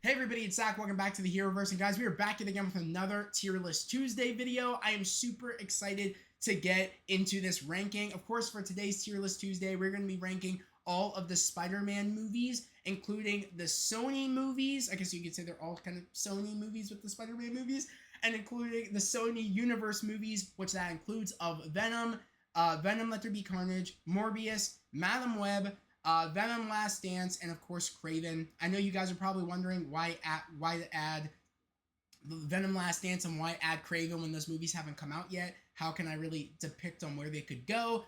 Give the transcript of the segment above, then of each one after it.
Hey everybody, it's Zach. Welcome back to the Heroverse. And guys, we are back in again with another Tier List Tuesday video. I am super excited to get into this ranking. Of course, for today's Tier List Tuesday, we're going to be ranking all of the Spider-Man movies, including the Sony movies. I guess you could say they're all kind of Sony movies with the Spider-Man movies, and including the Sony Universe movies, which that includes of Venom, Venom Let There Be Carnage, Morbius, Madam Web, Venom Last Dance, and of course Kraven. I know you guys are probably wondering why add Venom Last Dance and why add Kraven when those movies haven't come out yet. How can I really depict on where they could go?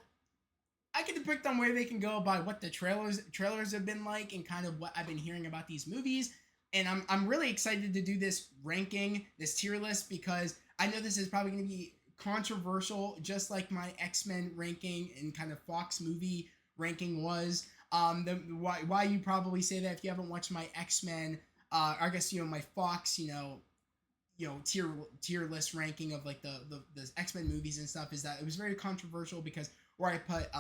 I can depict on where they can go by what the trailers have been like and kind of what I've been hearing about these movies. And I'm really excited to do this ranking, this tier list, because I know this is probably going to be controversial, just like my X-Men ranking and kind of Fox movie ranking was. Why you probably say that if you haven't watched my X-Men, I guess my Fox, tier list ranking of like the X-Men movies and stuff, is that it was very controversial because where I put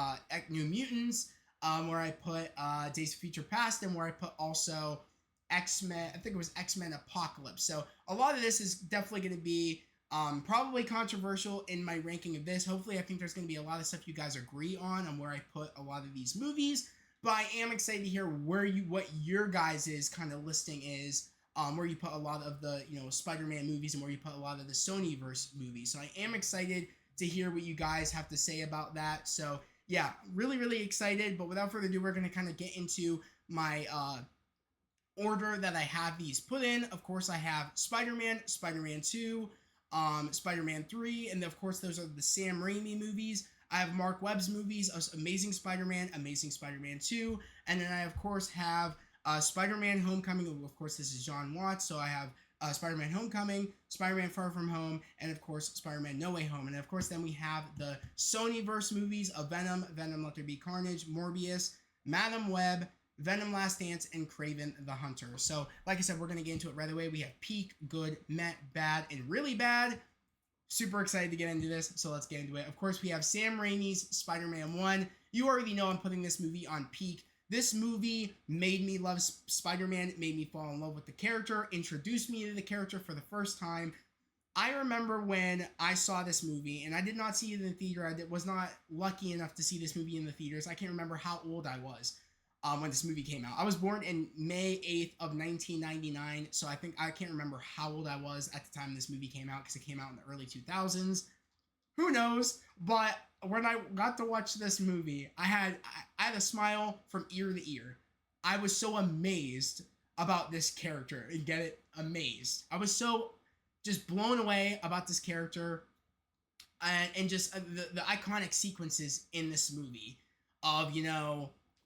New Mutants, where I put Days of Future Past, and where I put also X-Men, I think it was X-Men Apocalypse. So a lot of this is definitely going to be probably controversial in my ranking of this. Hopefully, I think there's going to be a lot of stuff you guys agree on where I put a lot of these movies. But I am excited to hear what your guys' kind of listing is, where you put a lot of the Spider-Man movies and where you put a lot of the Sonyverse movies. So I am excited to hear what you guys have to say about that. So yeah, really excited. But without further ado, we're going to kind of get into my order that I have these put in. Of course, I have Spider-Man, Spider-Man 2, Spider-Man 3, and of course those are the Sam Raimi movies. I have Mark Webb's movies, Amazing Spider-Man, Amazing Spider-Man 2, and then I of course have Spider-Man Homecoming. Of course, this is John Watts, so I have Spider-Man Homecoming, Spider-Man Far From Home, and of course Spider-Man No Way Home. And of course then we have the Sonyverse movies of Venom, Venom Let There Be Carnage, Morbius, Madam Web, Venom Last Dance, and Kraven the Hunter. So like I said, we're going to get into it right away. We have peak, good, met, bad, and really bad. Super excited to get into this, so let's get into it. Of course, we have Sam Raimi's Spider-Man 1. You already know I'm putting this movie on peak. This movie made me love Spider-Man. It made me fall in love with the character, introduced me to the character for the first time. I remember when I saw this movie, and I did not see it in the theater. I was not lucky enough to see this movie in the theaters. I can't remember how old I was when this movie came out. I was born in May 8th of 1999, so I can't remember how old I was at the time this movie came out, because it came out in the early 2000s. Who knows? But when I got to watch this movie, I had a smile from ear to ear. I was so amazed about this character, and get it, amazed. I was so just blown away about this character, and just the iconic sequences in this movie of,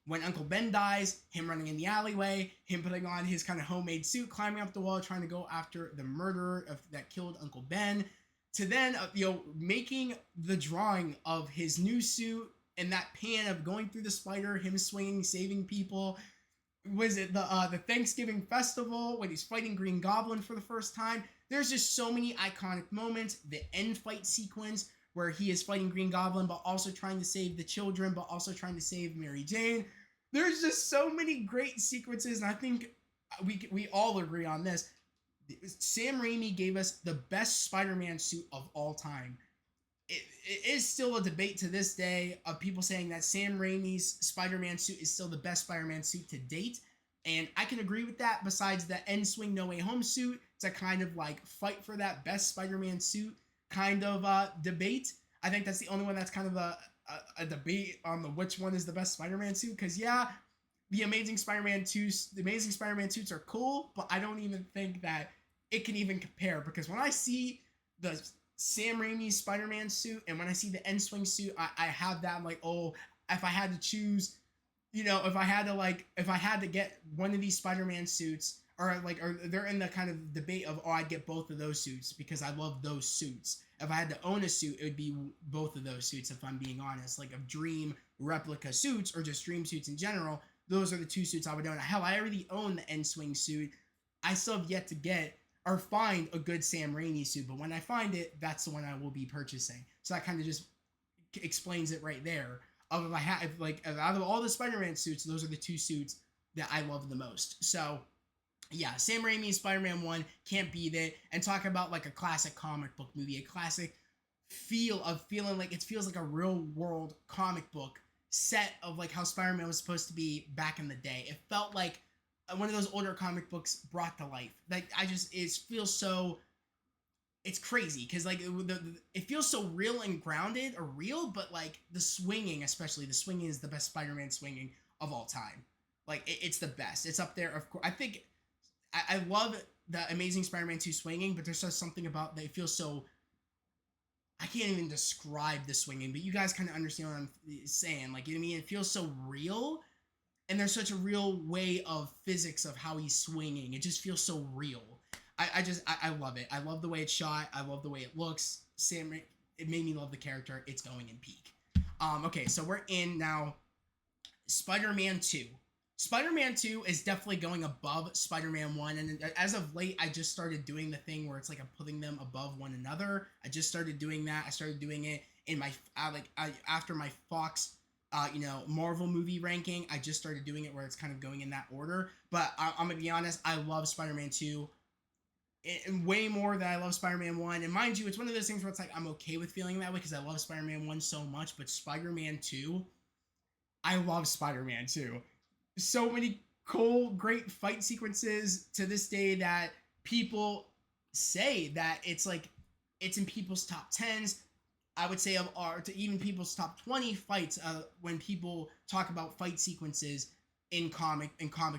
when Uncle Ben dies, him running in the alleyway, him putting on his kind of homemade suit, climbing up the wall, trying to go after the murderer that killed Uncle Ben, to then, making the drawing of his new suit and that pan of going through the spider, him swinging, saving people. Was it the Thanksgiving festival when he's fighting Green Goblin for the first time? There's just so many iconic moments. The end fight sequence where he is fighting Green Goblin, but also trying to save the children, but also trying to save Mary Jane. There's just so many great sequences, and I think we all agree on this. Sam Raimi gave us the best Spider-Man suit of all time. It is still a debate to this day of people saying that Sam Raimi's Spider-Man suit is still the best Spider-Man suit to date, and I can agree with that. Besides the End Swing No Way Home suit, to kind of like fight for that best Spider-Man suit kind of debate. I think that's the only one that's kind of a debate on which one is the best Spider-Man suit. Because yeah, the Amazing Spider-Man suits are cool, but I don't even think that it can even compare. Because when I see the Sam Raimi Spider-Man suit and when I see the End Swing suit, I have that. I'm like, oh, if I had to choose, if I had to get one of these Spider-Man suits, or they're in the kind of debate of, oh, I'd get both of those suits because I love those suits. If I had to own a suit, it would be both of those suits, if I'm being honest. Like of dream replica suits or just dream suits in general, those are the two suits I would own. Hell, I already own the End Swing suit. I still have yet to get or find a good Sam Raimi suit, but when I find it, that's the one I will be purchasing. So that kind of just explains it right there. Out of all the Spider-Man suits, those are the two suits that I love the most. So Yeah, Sam Raimi's Spider-Man 1 can't beat it. And talk about like a classic comic book movie, a classic feel of feeling like it feels like a real world comic book set of like how Spider-Man was supposed to be back in the day. It felt like one of those older comic books brought to life. Like I just it feels so it's crazy because like it feels so real and grounded or real, but like the swinging, especially the swinging, is the best Spider-Man swinging of all time. Like it's the best. It's up there. Of course, I think I love the Amazing Spider-Man 2 swinging, but there's just something about that it feels so. I can't even describe the swinging, but you guys kind of understand what I'm saying. Like, you know what I mean? It feels so real, and there's such a real way of physics of how he's swinging. It just feels so real. I love it. I love the way it's shot. I love the way it looks. Sam, it made me love the character. It's going in peak. Okay, so we're in now Spider-Man 2. Spider-Man 2 is definitely going above Spider-Man 1, and as of late, I just started doing the thing where it's like I'm putting them above one another. I just started doing that. I started doing it in my after my Fox, Marvel movie ranking. I just started doing it where it's kind of going in that order. But I'm gonna be honest, I love Spider-Man 2 way more than I love Spider-Man 1. And mind you, it's one of those things where it's like I'm okay with feeling that way because I love Spider-Man 1 so much, but Spider-Man 2, I love Spider-Man 2. So many cool, great fight sequences to this day that people say that it's like it's in people's top tens. I would say of our to even people's top 20 fights when people talk about fight sequences in comic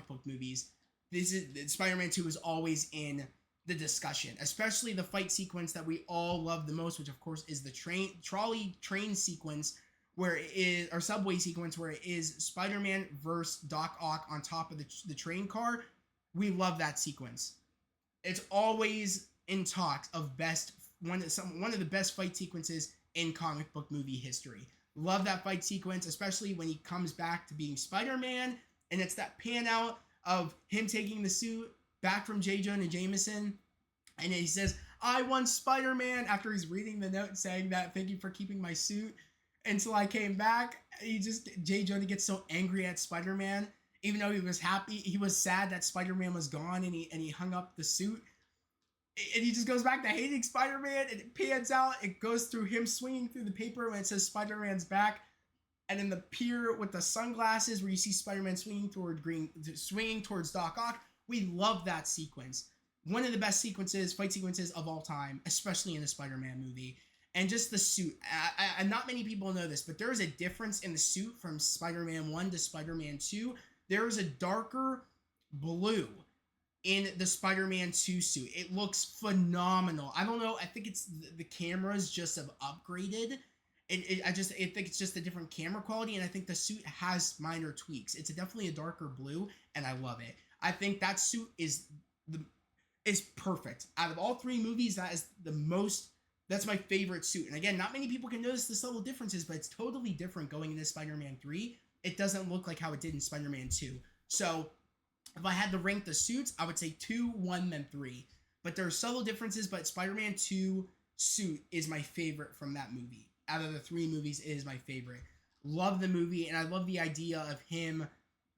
book movies. This is Spider-Man 2 is always in the discussion, especially the fight sequence that we all love the most, which of course is the trolley train sequence where it is, or subway sequence where it is Spider-Man versus Doc Ock on top of the train car. We love that sequence. It's always in talks of one of the best fight sequences in comic book movie history. Love that fight sequence, especially when he comes back to being Spider-Man, and it's that pan out of him taking the suit back from J. Jonah Jameson, and he says, "I won Spider-Man," after he's reading the note saying that, "Thank you for keeping my suit until I came back." J. Jonah gets so angry at Spider-Man, even though he was happy, he was sad that Spider-Man was gone, and he hung up the suit, and he just goes back to hating Spider-Man, and it pans out, it goes through him swinging through the paper when it says Spider-Man's back, and in the pier with the sunglasses where you see Spider-Man swinging towards Doc Ock. We love that sequence. One of the best fight sequences of all time, especially in a Spider-Man movie. And just the suit. Not many people know this, but there is a difference in the suit from Spider-Man 1 to Spider-Man 2. There is a darker blue in the Spider-Man 2 suit. It looks phenomenal. I don't know. I think it's the cameras just have upgraded. I think it's just a different camera quality, and I think the suit has minor tweaks. It's definitely a darker blue, and I love it. I think that suit is perfect. Out of all three movies, that's my favorite suit. And again, not many people can notice the subtle differences, but it's totally different going into Spider-Man 3. It doesn't look like how it did in Spider-Man 2. So if I had to rank the suits, I would say 2, 1, then 3. But there are subtle differences, but Spider-Man 2 suit is my favorite from that movie. Out of the three movies, it is my favorite. Love the movie, and I love the idea of him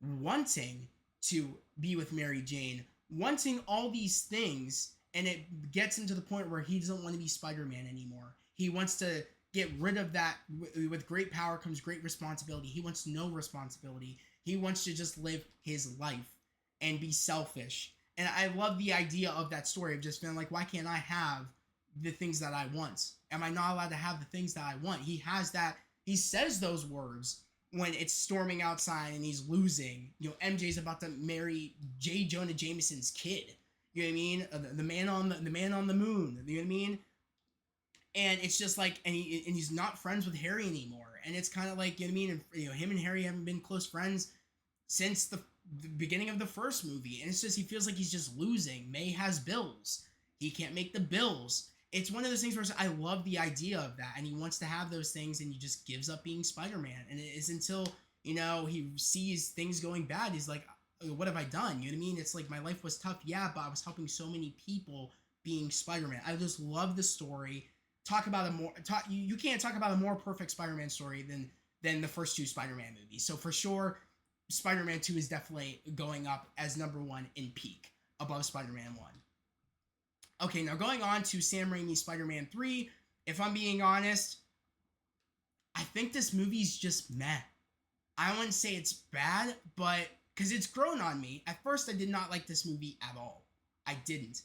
wanting to be with Mary Jane, wanting all these things, and it gets him to the point where he doesn't want to be Spider-Man anymore. He wants to get rid of that. With great power comes great responsibility. He wants no responsibility. He wants to just live his life and be selfish. And I love the idea of that story of just feeling like, why can't I have the things that I want? Am I not allowed to have the things that I want? He has that. He says those words when it's storming outside and he's losing. MJ's about to marry J. Jonah Jameson's kid. You know what I mean? The man on the moon. You know what I mean? And it's just like, and he's not friends with Harry anymore. And it's kind of like, you know what I mean? And, him and Harry haven't been close friends since the beginning of the first movie. And it's just, he feels like he's just losing. May has bills. He can't make the bills. It's one of those things where I love the idea of that, and he wants to have those things, and he just gives up being Spider-Man. And it is until he sees things going bad, he's like, what have I done? You know what I mean? It's like, my life was tough, yeah, but I was helping so many people being Spider-Man. I just love the story. You can't talk about a more perfect Spider-Man story than the first two Spider-Man movies. So for sure, Spider-Man 2 is definitely going up as number one in peak. above Spider-Man 1. Okay, now going on to Sam Raimi's Spider-Man 3, if I'm being honest, I think this movie's just meh. I wouldn't say it's bad, but because it's grown on me. At first, I did not like this movie at all. I didn't.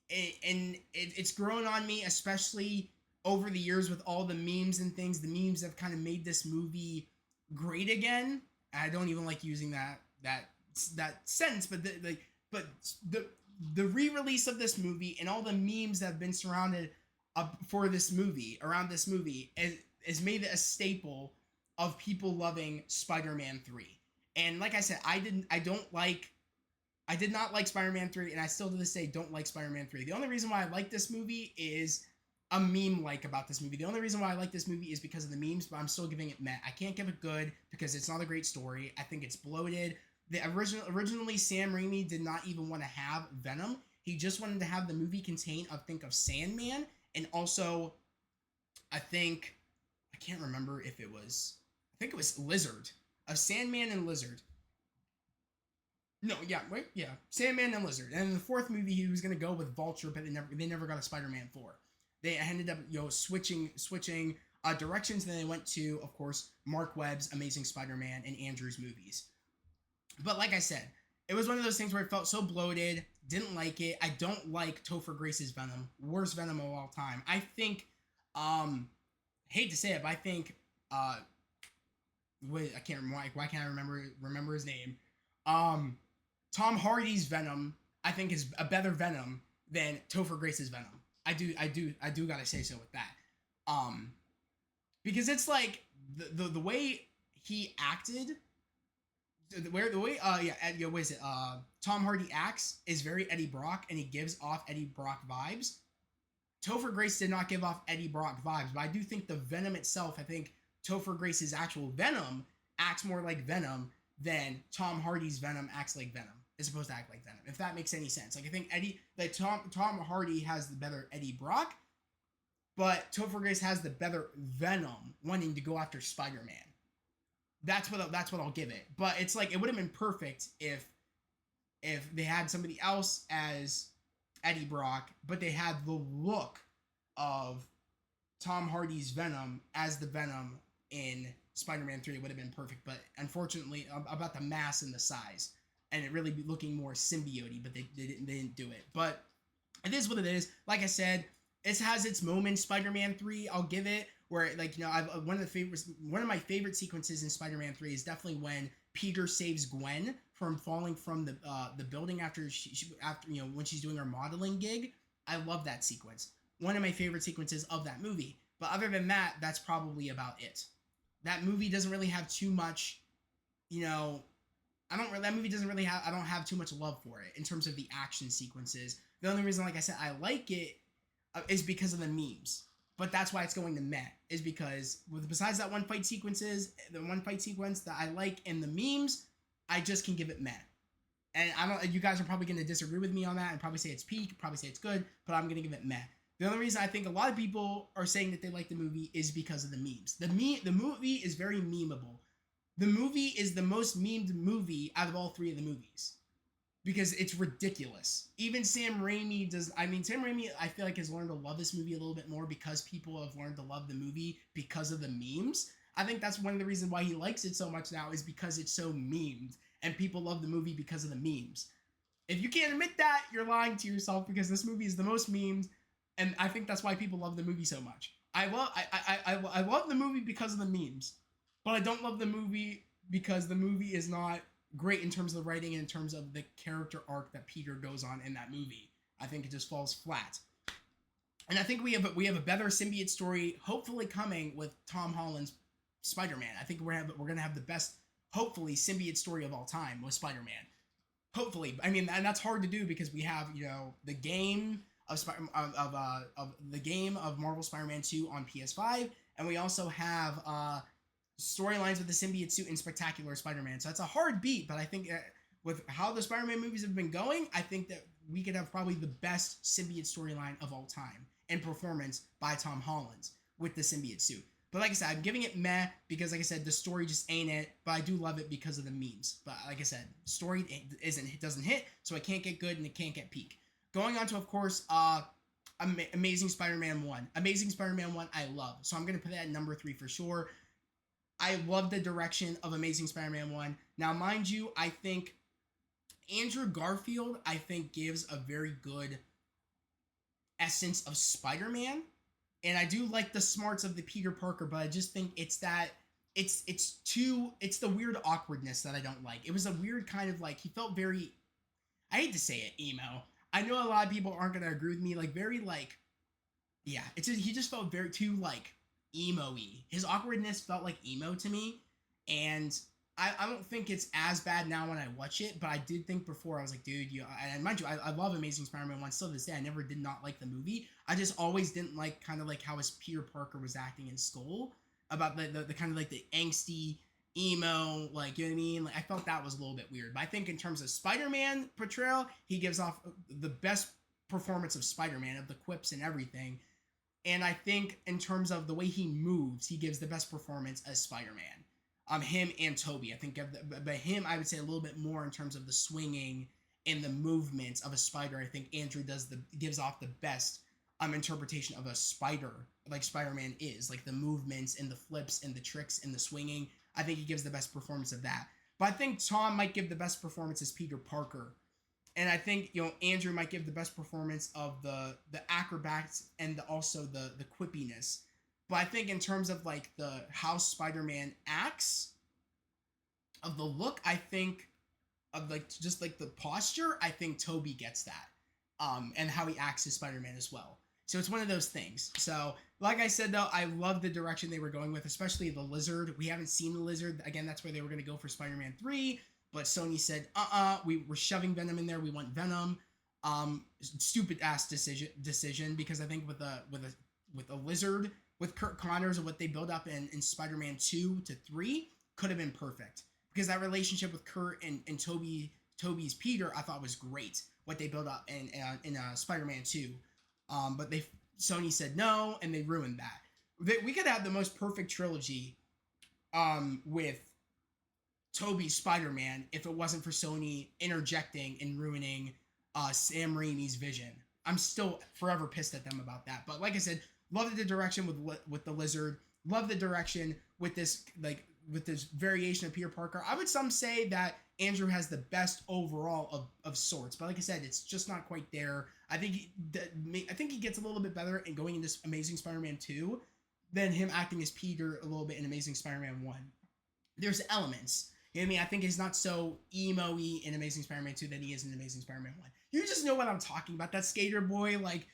It's grown on me, especially over the years with all the memes and things. The memes have kind of made this movie great again. I don't even like using that sentence, but the re-release of this movie and all the memes that have been surrounded for this movie around this movie has made it a staple of people loving Spider-Man 3. And like I said, I did not like Spider-Man 3, and I still to this day don't like Spider-Man 3. The only reason why I like this movie is a meme like about this movie. The only reason why I like this movie is because of the memes, but I'm still giving it meh. I can't give it good because it's not a great story. I think it's bloated. Originally, Sam Raimi did not even want to have Venom. He just wanted to have the movie contain, I think, of Sandman, and also, I can't remember if it was, I think it was Lizard. Of Sandman and Lizard. No, yeah, wait, yeah, Sandman and Lizard. And in the fourth movie, he was gonna go with Vulture, but they never got a Spider-Man 4. They ended up switching directions. And then they went to, of course, Mark Webb's Amazing Spider-Man and Andrew's movies. But like I said, it was one of those things where it felt so bloated. Didn't like it. I don't like Topher Grace's Venom. Worst Venom of all time. I think, hate to say it, but I think, wait, I can't remember. Why can't I remember his name? Tom Hardy's Venom, I think, is a better Venom than Topher Grace's Venom. I do gotta say so with that. Because it's like the way he acted, what is it? Tom Hardy acts is very Eddie Brock, and he gives off Eddie Brock vibes. Topher Grace did not give off Eddie Brock vibes, but I do think the Venom itself, I think Topher Grace's actual Venom acts more like Venom than Tom Hardy's Venom acts like Venom. Is supposed to act like Venom, if that makes any sense. Like, I think Tom Hardy has the better Eddie Brock, but Topher Grace has the better Venom wanting to go after Spider-Man. That's what I'll give it. But it's like, it would have been perfect if they had somebody else as Eddie Brock, but they had the look of Tom Hardy's Venom as the Venom in Spider-Man 3. It would have been perfect, but unfortunately, about the mass and the size, and it really be looking more symbiote, but they didn't do it. But it is what it is. Like I said, it has its moments. Spider-Man 3, I'll give it, where, like, you know, one of my favorite sequences in Spider-Man 3 is definitely when Peter saves Gwen from falling from the building after when she's doing her modeling gig. I love that sequence. One of my favorite sequences of that movie. But other than that, that's probably about it. That movie doesn't really have too much, I don't have too much love for it in terms of the action sequences. The only reason, like I said, I like it is because of the memes. But that's why it's going to meh, is because besides that one fight sequence that I like in the memes, I just can give it meh. And you guys are probably going to disagree with me on that and probably say it's peak, probably say it's good, but I'm going to give it meh. The only reason I think a lot of people are saying that they like the movie is because of the memes. The movie is very memeable. The movie is the most memed movie out of all three of the movies. Because it's ridiculous. Even Sam Raimi I feel like has learned to love this movie a little bit more because people have learned to love the movie because of the memes. I think that's one of the reasons why he likes it so much now, is because it's so memed. And people love the movie because of the memes. If you can't admit that, you're lying to yourself, because this movie is the most memed. And I think that's why people love the movie so much. I love the movie because of the memes. But I don't love the movie because the movie is not great in terms of the writing and in terms of the character arc that Peter goes on in that movie. I think it just falls flat. And I think we have a better symbiote story hopefully coming with Tom Holland's Spider-Man. I think we're going to have the best, hopefully, symbiote story of all time with Spider-Man. Hopefully. I mean, and that's hard to do because we have, the game of the game of Marvel Spider-Man 2 on PS5, and we also have storylines with the symbiote suit in Spectacular Spider-Man. So it's a hard beat, but I think with how the Spider-Man movies have been going, I think that we could have probably the best symbiote storyline of all time, and performance by Tom Holland with the symbiote suit. But like I said, I'm giving it meh because, like I said, the story just ain't it. But I do love it because of the memes. But like I said, story isn't, it doesn't hit, so it can't get good and it can't get peak. Going on to, of course, Amazing Spider-Man 1. Amazing Spider-Man 1, I love. So I'm gonna put that at number 3 for sure. I love the direction of Amazing Spider-Man 1. Now, mind you, I think Andrew Garfield, I think, gives a very good essence of Spider-Man. And I do like the smarts of the Peter Parker, but I just think it's that it's the weird awkwardness that I don't like. It was a weird kind of like, he felt very, I hate to say it, emo. I know a lot of people aren't gonna agree with me, like very like, yeah, it's just, he just felt very too like emo-y. His awkwardness felt like emo to me, and I don't think it's as bad now when I watch it, but I did think before, I was like, dude, you, and mind you, I love Amazing Spider-Man 1 still to this day. I never did not like the movie. I just always didn't like kind of like how his Peter Parker was acting in Skull, about the kind of like the angsty emo, like, you know what I mean? Like, I felt that was a little bit weird. But I think in terms of Spider-Man portrayal, he gives off the best performance of Spider-Man, of the quips and everything. And I think in terms of the way he moves, he gives the best performance as Spider-Man. Him and Toby, I think, but him, I would say a little bit more in terms of the swinging and the movements of a spider. I think Andrew gives off the best interpretation of a spider, like Spider-Man is, like the movements and the flips and the tricks and the swinging. I think he gives the best performance of that. But I think Tom might give the best performance as Peter Parker, and I think, you know, Andrew might give the best performance of the acrobats and also the quippiness. But I think in terms of like the how Spider-Man acts, of the look, I think of like just like the posture, I think Toby gets that. And how he acts as Spider-Man as well. So it's one of those things. So, like I said though, I love the direction they were going with, especially the lizard. We haven't seen the lizard. Again, that's where they were going to go for Spider-Man 3, but Sony said, we were shoving Venom in there. We want Venom. Stupid ass decision, because I think with a lizard, with Kurt Connors and what they build up in Spider-Man 2 to 3 could have been perfect, because that relationship with Kurt and Toby's Peter, I thought was great. What they built up in Spider-Man 2, but Sony said no, and they ruined that. We could have the most perfect trilogy with Toby's Spider-Man if it wasn't for Sony interjecting and ruining Sam Raimi's vision. I'm still forever pissed at them about that. But like I said, love the direction with the lizard. Love the direction with this variation of Peter Parker. I would some say that Andrew has the best overall of sorts, but like I said, it's just not quite there. I think he gets a little bit better in going into Amazing Spider-Man 2 than him acting as Peter a little bit in Amazing Spider-Man 1. There's elements. You know what I mean? I think he's not so emo-y in Amazing Spider-Man 2 than he is in Amazing Spider-Man 1. You just know what I'm talking about. That skater boy, like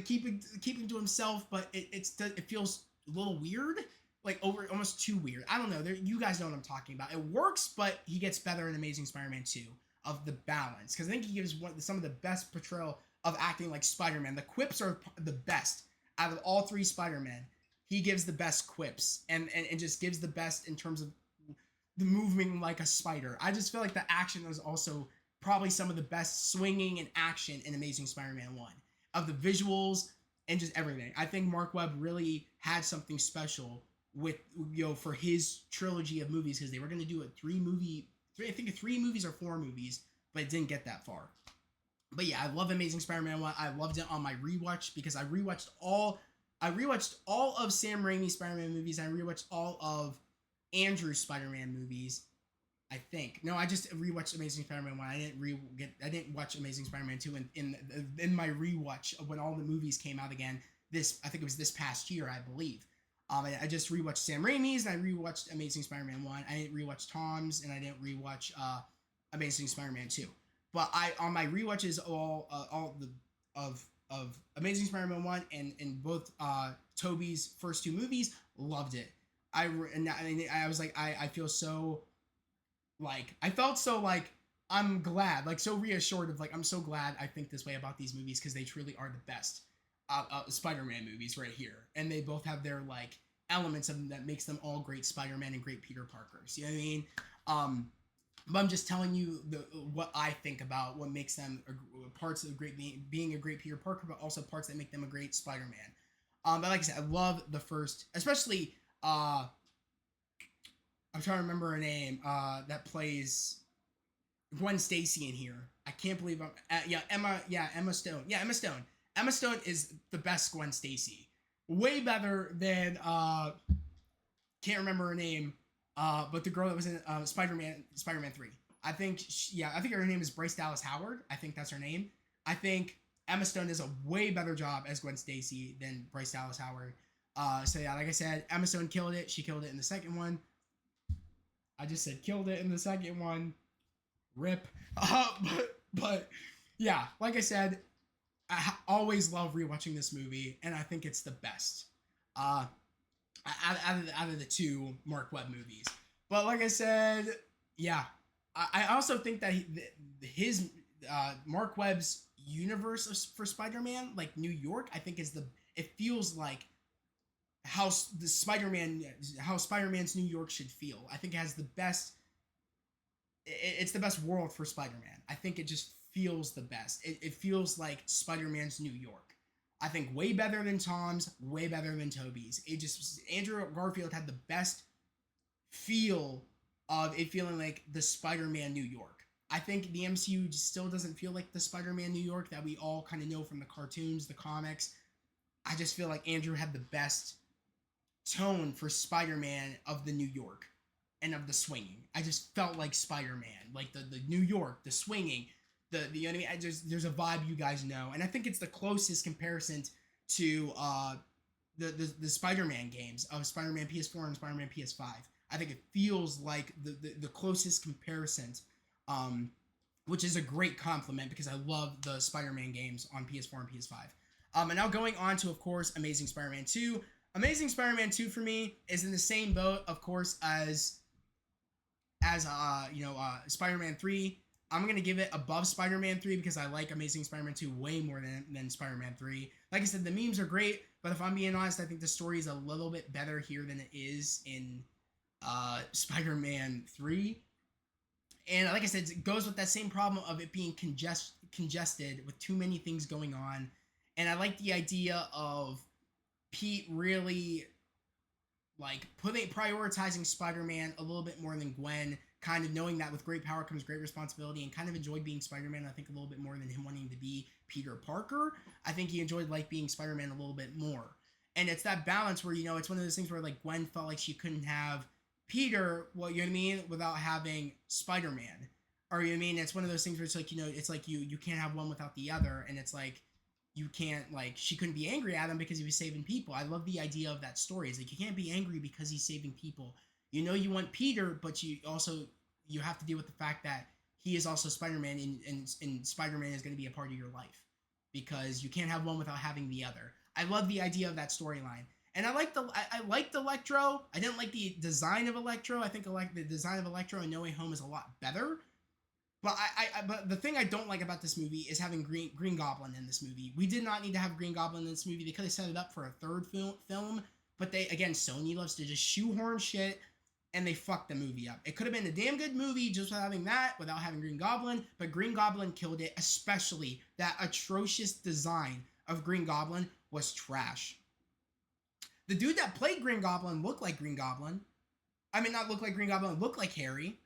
keeping to himself, but it feels a little weird, like over almost too weird. I don't know. You guys know what I'm talking about. It works, but he gets better in Amazing Spider-Man 2 of the balance, because I think he gives some of the best portrayal of acting like Spider-Man. The quips are the best out of all three Spider-Men. He gives the best quips and just gives the best in terms of the moving like a spider. I just feel like the action was also probably some of the best swinging and action in Amazing Spider-Man 1, of the visuals and just everything. I think Mark Webb really had something special with, you know, for his trilogy of movies, because they were going to do three movies or 4 movies, but it didn't get that far. But yeah, I love Amazing Spider-Man 1. I loved it on my rewatch because I rewatched all of Sam Raimi's Spider-Man movies. I rewatched all of Andrew's Spider-Man movies. I think. No, I just rewatched Amazing Spider-Man 1. I didn't watch Amazing Spider-Man 2 in my rewatch of when all the movies came out again. I think it was this past year, I believe. I just rewatched Sam Raimi's, and I rewatched Amazing Spider-Man 1. I didn't rewatch Tom's, and I didn't rewatch Amazing Spider-Man 2. But on my rewatches of Amazing Spider-Man 1 and both Tobey's first 2 movies, loved it. I was like, I feel so, like, I felt so, like, I'm glad, like, so reassured of, like, I'm so glad I think this way about these movies, because they truly are the best Spider-Man movies right here. And they both have their, like, elements of them that makes them all great Spider-Man and great Peter Parkers. You know what I mean? But I'm just telling you what I think about what makes them parts of being a great Peter Parker, but also parts that make them a great Spider-Man. But like I said, I love the first, especially I'm trying to remember her name. That plays Gwen Stacy in here. I can't believe I'm yeah, Emma, yeah, Emma Stone. Yeah, Emma Stone. Emma Stone is the best Gwen Stacy. Way better than can't remember her name. But the girl that was in Spider-Man 3. I think her name is Bryce Dallas Howard. I think that's her name. I think Emma Stone does a way better job as Gwen Stacy than Bryce Dallas Howard. So yeah, like I said, Emma Stone killed it. She killed it in the second one. I just said killed it in the second one. Rip. But yeah, like I said, always love rewatching this movie, and I think it's the best. Out of the two Mark Webb movies. But like I said, yeah, I also think that his Mark Webb's universe for Spider-Man, like New York, I think is it feels like how Spider-Man's New York should feel. I think it has the best. It's the best world for Spider-Man. I think it just feels the best. It feels like Spider-Man's New York. I think way better than Tom's, way better than Tobey's. Andrew Garfield had the best feel of it feeling like the Spider-Man New York. I think the MCU still doesn't feel like the Spider-Man New York that we all kind of know from the cartoons, the comics. I just feel like Andrew had the best tone for Spider-Man of the New York and of the swinging. I just felt like Spider-Man, like the New York, the swinging, the you know what I mean? There's a vibe you guys know, and I think it's the closest comparison to the Spider-Man games of Spider-Man PS4 and Spider-Man PS5. I think it feels like the closest comparison, which is a great compliment because I love the Spider-Man games on PS4 and PS5. And now going on to, of course, Amazing Spider-Man 2. Amazing Spider-Man 2 for me is in the same boat, of course, as Spider-Man 3. I'm going to give it above Spider-Man 3 because I like Amazing Spider-Man 2 way more than Spider-Man 3. Like I said, the memes are great, but if I'm being honest, I think the story is a little bit better here than it is in Spider-Man 3. And like I said, it goes with that same problem of it being congested with too many things going on. And I like the idea of Pete really like prioritizing Spider-Man a little bit more than Gwen, kind of knowing that with great power comes great responsibility, and kind of enjoyed being Spider-Man, I think, a little bit more than him wanting to be Peter Parker. I think he enjoyed like being Spider-Man a little bit more. And it's that balance where, it's one of those things where like Gwen felt like she couldn't have Peter, well, you know what I mean, without having Spider-Man. Or you know what I mean? It's one of those things where it's like, it's like you can't have one without the other, and it's like you can't, like, she couldn't be angry at him because he was saving people. I love the idea of that story. It's like you can't be angry because he's saving people. You want Peter, but you have to deal with the fact that he is also Spider-Man, and Spider-Man is going to be a part of your life because you can't have one without having the other. I love the idea of that storyline. And I liked Electro. I didn't like the design of Electro. I think the design of Electro in No Way Home is a lot better. But but the thing I don't like about this movie is having Green Goblin in this movie. We did not need to have Green Goblin in this movie. They could have set it up for a third film, but Sony loves to just shoehorn shit, and they fucked the movie up. It could have been a damn good movie just without having that, without having Green Goblin, but Green Goblin killed it, especially that atrocious design of Green Goblin was trash. The dude that played Green Goblin looked like Green Goblin. I mean, not look like Green Goblin, looked like Harry.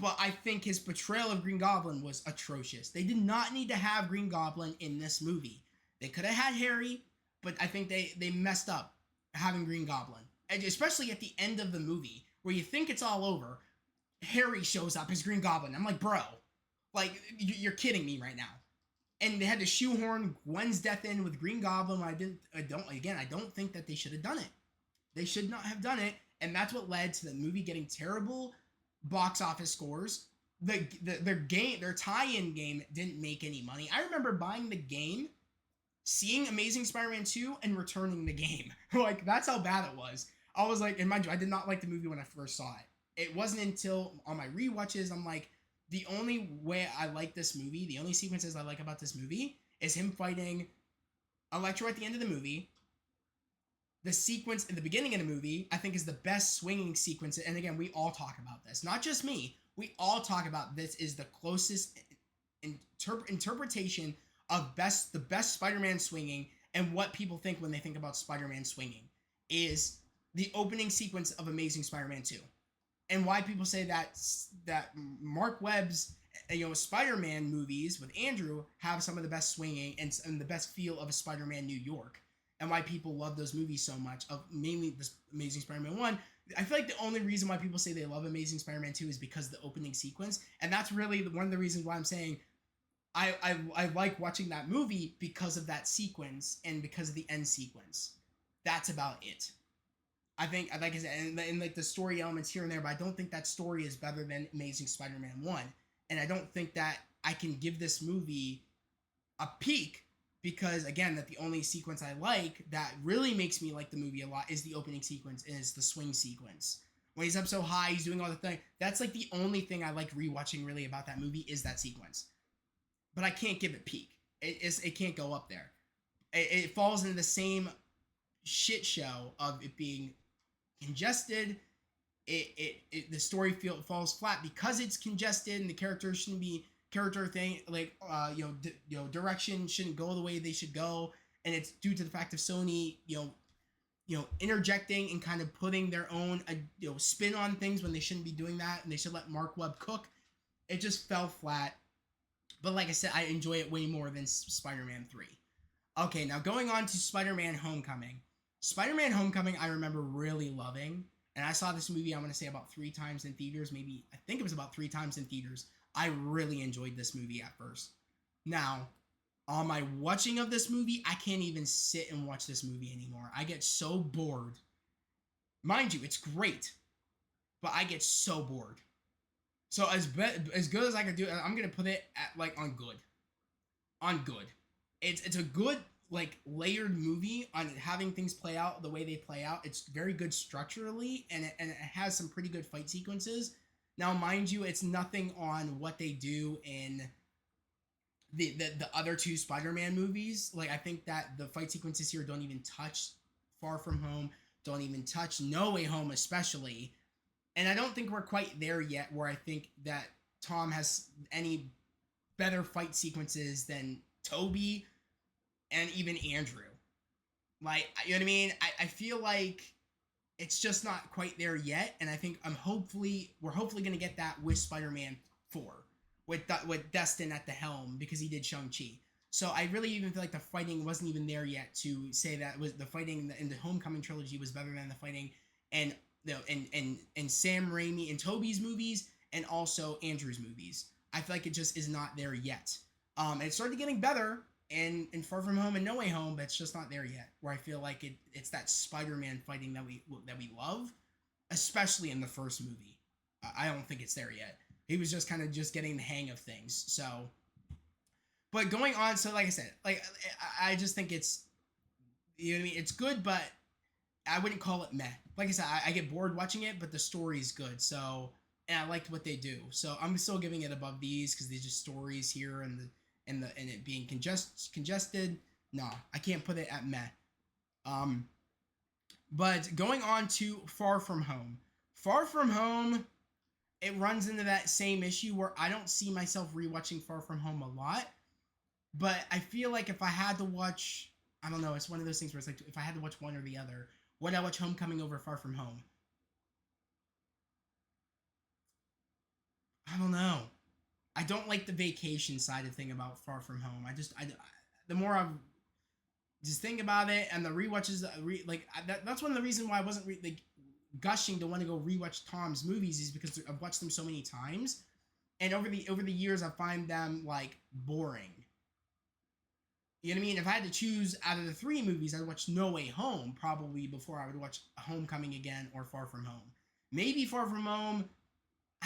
But I think his portrayal of Green Goblin was atrocious. They did not need to have Green Goblin in this movie. They could have had Harry, but I think they messed up having Green Goblin. And especially at the end of the movie, where you think it's all over, Harry shows up as Green Goblin. I'm like, bro, like, you're kidding me right now. And they had to shoehorn Gwen's death in with Green Goblin. I don't think that they should have done it. They should not have done it, and that's what led to the movie getting terrible box office scores. Their tie-in game didn't make any money. I remember buying the game, seeing Amazing Spider-Man 2, and returning the game. Like, that's how bad it was. I was like, and mind you, I did not like the movie when I first saw it. It wasn't until on my rewatches, I'm like, the only way I like this movie, the only sequences I like about this movie, is him fighting Electro at the end of the movie. The sequence in the beginning of the movie, I think, is the best swinging sequence. And again, we all talk about this. Not just me. We all talk about this is the closest interpretation of the best Spider-Man swinging and what people think when they think about Spider-Man swinging is the opening sequence of Amazing Spider-Man 2. And why people say that Mark Webb's Spider-Man movies with Andrew have some of the best swinging and the best feel of a Spider-Man New York, and why people love those movies so much, of mainly this Amazing Spider-Man 1. I feel like the only reason why people say they love Amazing Spider-Man 2 is because of the opening sequence, and that's really one of the reasons why I'm saying I like watching that movie, because of that sequence and because of the end sequence. That's about it. I think, like I said, and like the story elements here and there, but I don't think that story is better than Amazing Spider-Man 1. And I don't think that I can give this movie a peak, because, again, that the only sequence I like that really makes me like the movie a lot is the opening sequence, and it's the swing sequence. When he's up so high, he's doing all the thing. That's like the only thing I like rewatching really about that movie, is that sequence. But I can't give it peak. It can't go up there. It falls into the same shit show of it being congested. The story falls flat because it's congested, and the characters shouldn't be character thing, like direction shouldn't go the way they should go, and it's due to the fact of Sony interjecting and kind of putting their own spin on things when they shouldn't be doing that, and they should let Mark Webb cook. It just fell flat. But like I said, I enjoy it way more than Spider-Man 3. Okay, now going on to Spider-Man Homecoming. Spider-Man Homecoming I remember really loving, and I saw this movie, I want to say, about 3 times in theaters. Maybe, I think it was about 3 times in theaters. I really enjoyed this movie at first. Now, on my watching of this movie, I can't even sit and watch this movie anymore. I get so bored. Mind you, it's great, but I get so bored. So as good as I could do, I'm gonna put it at like on good. On good. It's a good like layered movie on having things play out the way they play out. It's very good structurally, and it has some pretty good fight sequences. Now, mind you, it's nothing on what they do in the other 2 Spider-Man movies. Like, I think that the fight sequences here don't even touch Far From Home, don't even touch No Way Home especially. And I don't think we're quite there yet where I think that Tom has any better fight sequences than Toby and even Andrew. Like, you know what I mean? I feel like it's just not quite there yet, and I think we're hopefully going to get that with Spider-Man 4, with Destin at the helm, because he did Shang-Chi. So I really even feel like the fighting wasn't even there yet to say that was the fighting in the Homecoming trilogy was better than the fighting and Sam Raimi and Toby's movies, and also Andrew's movies. I feel like it just is not there yet. It started getting better in Far From Home and No Way Home, but it's just not there yet. Where I feel like it's that Spider-Man fighting that we love, especially in the first movie. I don't think it's there yet. He was just kind of just getting the hang of things. So, but going on, so like I said, like I just think it's, you know what I mean? It's good, but I wouldn't call it meh. Like I said, I get bored watching it, but the story's good. So, and I liked what they do. So I'm still giving it above these because these are stories here, and it being congested. No, I can't put it at meh. But going on to Far From Home. Far From Home, it runs into that same issue where I don't see myself rewatching Far From Home a lot. But I feel like if I had to watch, I don't know, it's one of those things where it's like, if I had to watch one or the other, would I watch Homecoming over Far From Home? I don't know. I don't like the vacation side of thing about Far From Home. The more I just think about it, and the rewatches, that's one of the reasons why I wasn't gushing to want to go rewatch Tom's movies, is because I've watched them so many times, and over the years I find them like boring. You know what I mean? If I had to choose out of the 3 movies, I'd watch No Way Home probably before I would watch Homecoming again or Far From Home. Maybe Far From Home,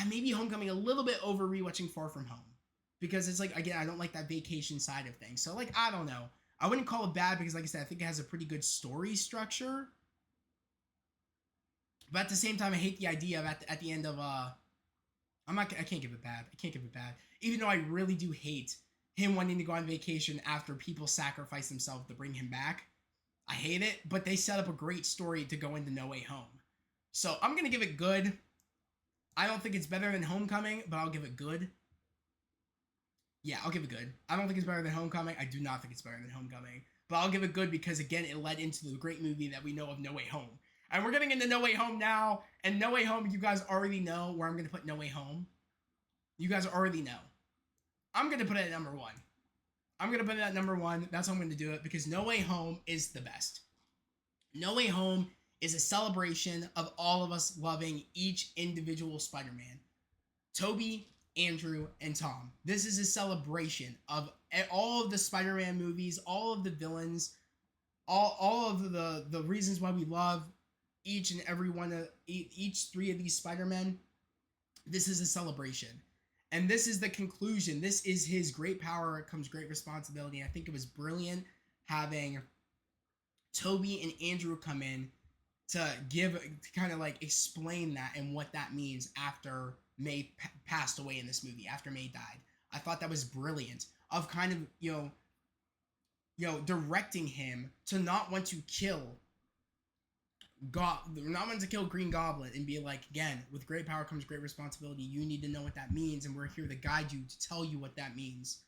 maybe Homecoming a little bit over rewatching Far From Home. Because it's like, again, I don't like that vacation side of things. So, like, I don't know. I wouldn't call it bad because, like I said, I think it has a pretty good story structure. But at the same time, I hate the idea of at the end of, I can't give it bad. I can't give it bad. Even though I really do hate him wanting to go on vacation after people sacrifice themselves to bring him back. I hate it, but they set up a great story to go into No Way Home. So I'm going to give it good. I don't think it's better than Homecoming, but I'll give it good. Yeah, I'll give it good. I don't think it's better than Homecoming. I do not think it's better than Homecoming. but I'll give it good because again, it led into the great movie that we know of, No Way Home. And we're getting into No Way Home now. And No Way Home, you guys already know where I'm going to put No Way Home. You guys already know. I'm going to put it at number one. I'm going to put it at number one. That's how I'm going to do it because No Way Home is the best. No Way Home is a celebration of all of us loving each individual Spider-Man. Tobey, Andrew, and Tom. This is a celebration of all of the Spider-Man movies, all of the villains, all of the reasons why we love each and every one of each three of these Spider-Men. This is a celebration. And this is the conclusion. This is his great power comes great responsibility. I think it was brilliant having Tobey and Andrew come in to kind of like explain that and what that means after May passed away in this movie, after May died. I thought that was brilliant of kind of, directing him to not want to kill Green Goblin and be like, again, with great power comes great responsibility. You need to know what that means, and we're here to guide you to tell you what that means.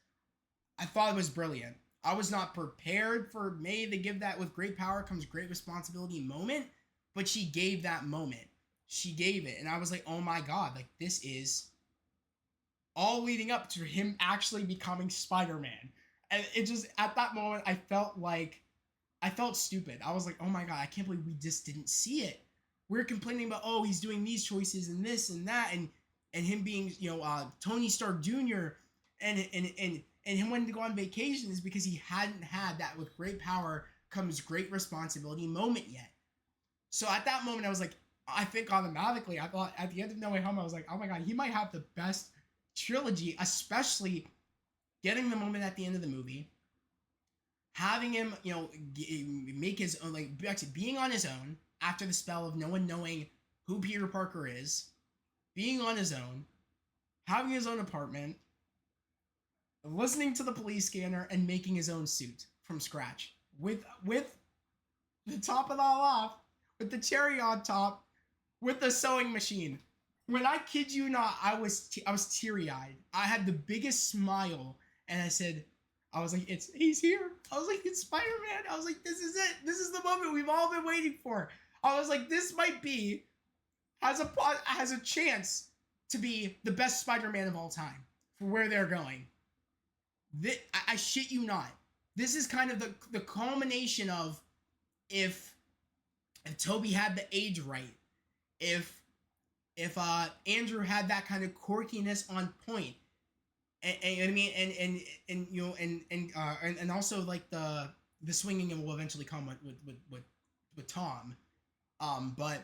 I thought it was brilliant. I was not prepared for May to give that with great power comes great responsibility moment, but she gave that moment. She gave it, and I was like, oh my god, like this is all leading up to him actually becoming Spider-Man. And it just, at that moment, I felt stupid. I was like, oh my god, I can't believe we just didn't see it. We're complaining about, oh, he's doing these choices and this and that, and him being, Tony Stark Jr. and him wanting to go on vacation is because he hadn't had that with great power comes great responsibility moment yet. So at that moment, I was like, I think automatically, I thought at the end of No Way Home, I was like, oh my god, he might have the best trilogy, especially getting the moment at the end of the movie, having him, make his own, like, actually being on his own after the spell of no one knowing who Peter Parker is, being on his own, having his own apartment, listening to the police scanner, and making his own suit from scratch with the top of it all off, with the cherry on top, with the sewing machine. When I kid you not, I was teary-eyed. I had the biggest smile, and I was like, he's here. I was like, it's Spider-Man. I was like, this is it. This is the moment we've all been waiting for. I was like, this might be, has a chance to be the best Spider-Man of all time for where they're going. I shit you not. This is kind of the culmination of if Tobey had the age right, if Andrew had that kind of quirkiness on point, and also like the swinging will eventually come with Tom, but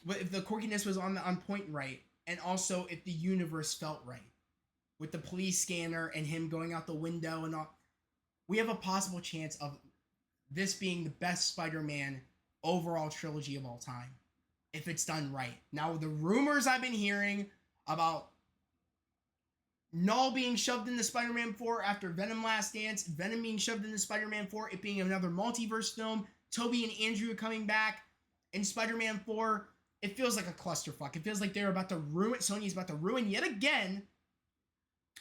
if the quirkiness was on point right, and also if the universe felt right, with the police scanner and him going out the window and all, we have a possible chance of this being the best Spider-Man overall trilogy of all time, if it's done right. Now, the rumors I've been hearing about Null being shoved into Spider-Man 4 after Venom Last Dance, Venom being shoved into Spider-Man 4, it being another multiverse film, Tobey and Andrew coming back in Spider-Man 4, it feels like a clusterfuck. It feels like they're about to ruin, Sony's about to ruin yet again,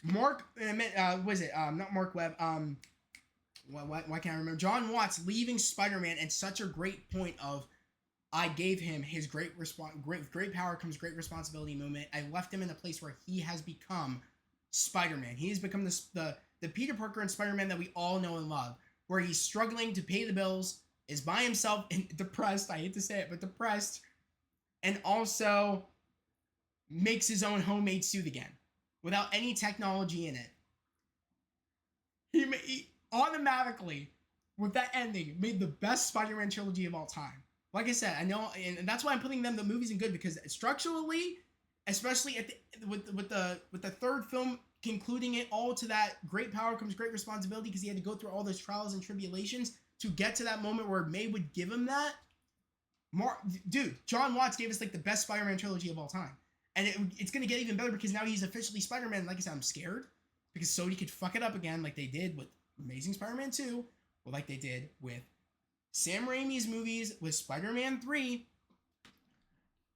not Mark Webb, why can't I remember? John Watts leaving Spider-Man at such a great point of, I gave him his great power comes great responsibility moment. I left him in a place where he has become Spider-Man. He has become the Peter Parker and Spider-Man that we all know and love, where he's struggling to pay the bills, is by himself and depressed, I hate to say it, but depressed, and also makes his own homemade suit again, without any technology in it. He automatically, with that ending, made the best Spider-Man trilogy of all time. Like I said, I know, and that's why I'm putting them the movies in good, because structurally, especially with the third film concluding it all to that great power comes great responsibility, because he had to go through all those trials and tribulations to get to that moment where May would give him that. John Watts gave us like the best Spider-Man trilogy of all time, and it's gonna get even better because now he's officially Spider-Man. Like I said, I'm scared because Sony could fuck it up again, like they did with Amazing Spider-Man 2, or like they did with Sam Raimi's movies with Spider-Man 3.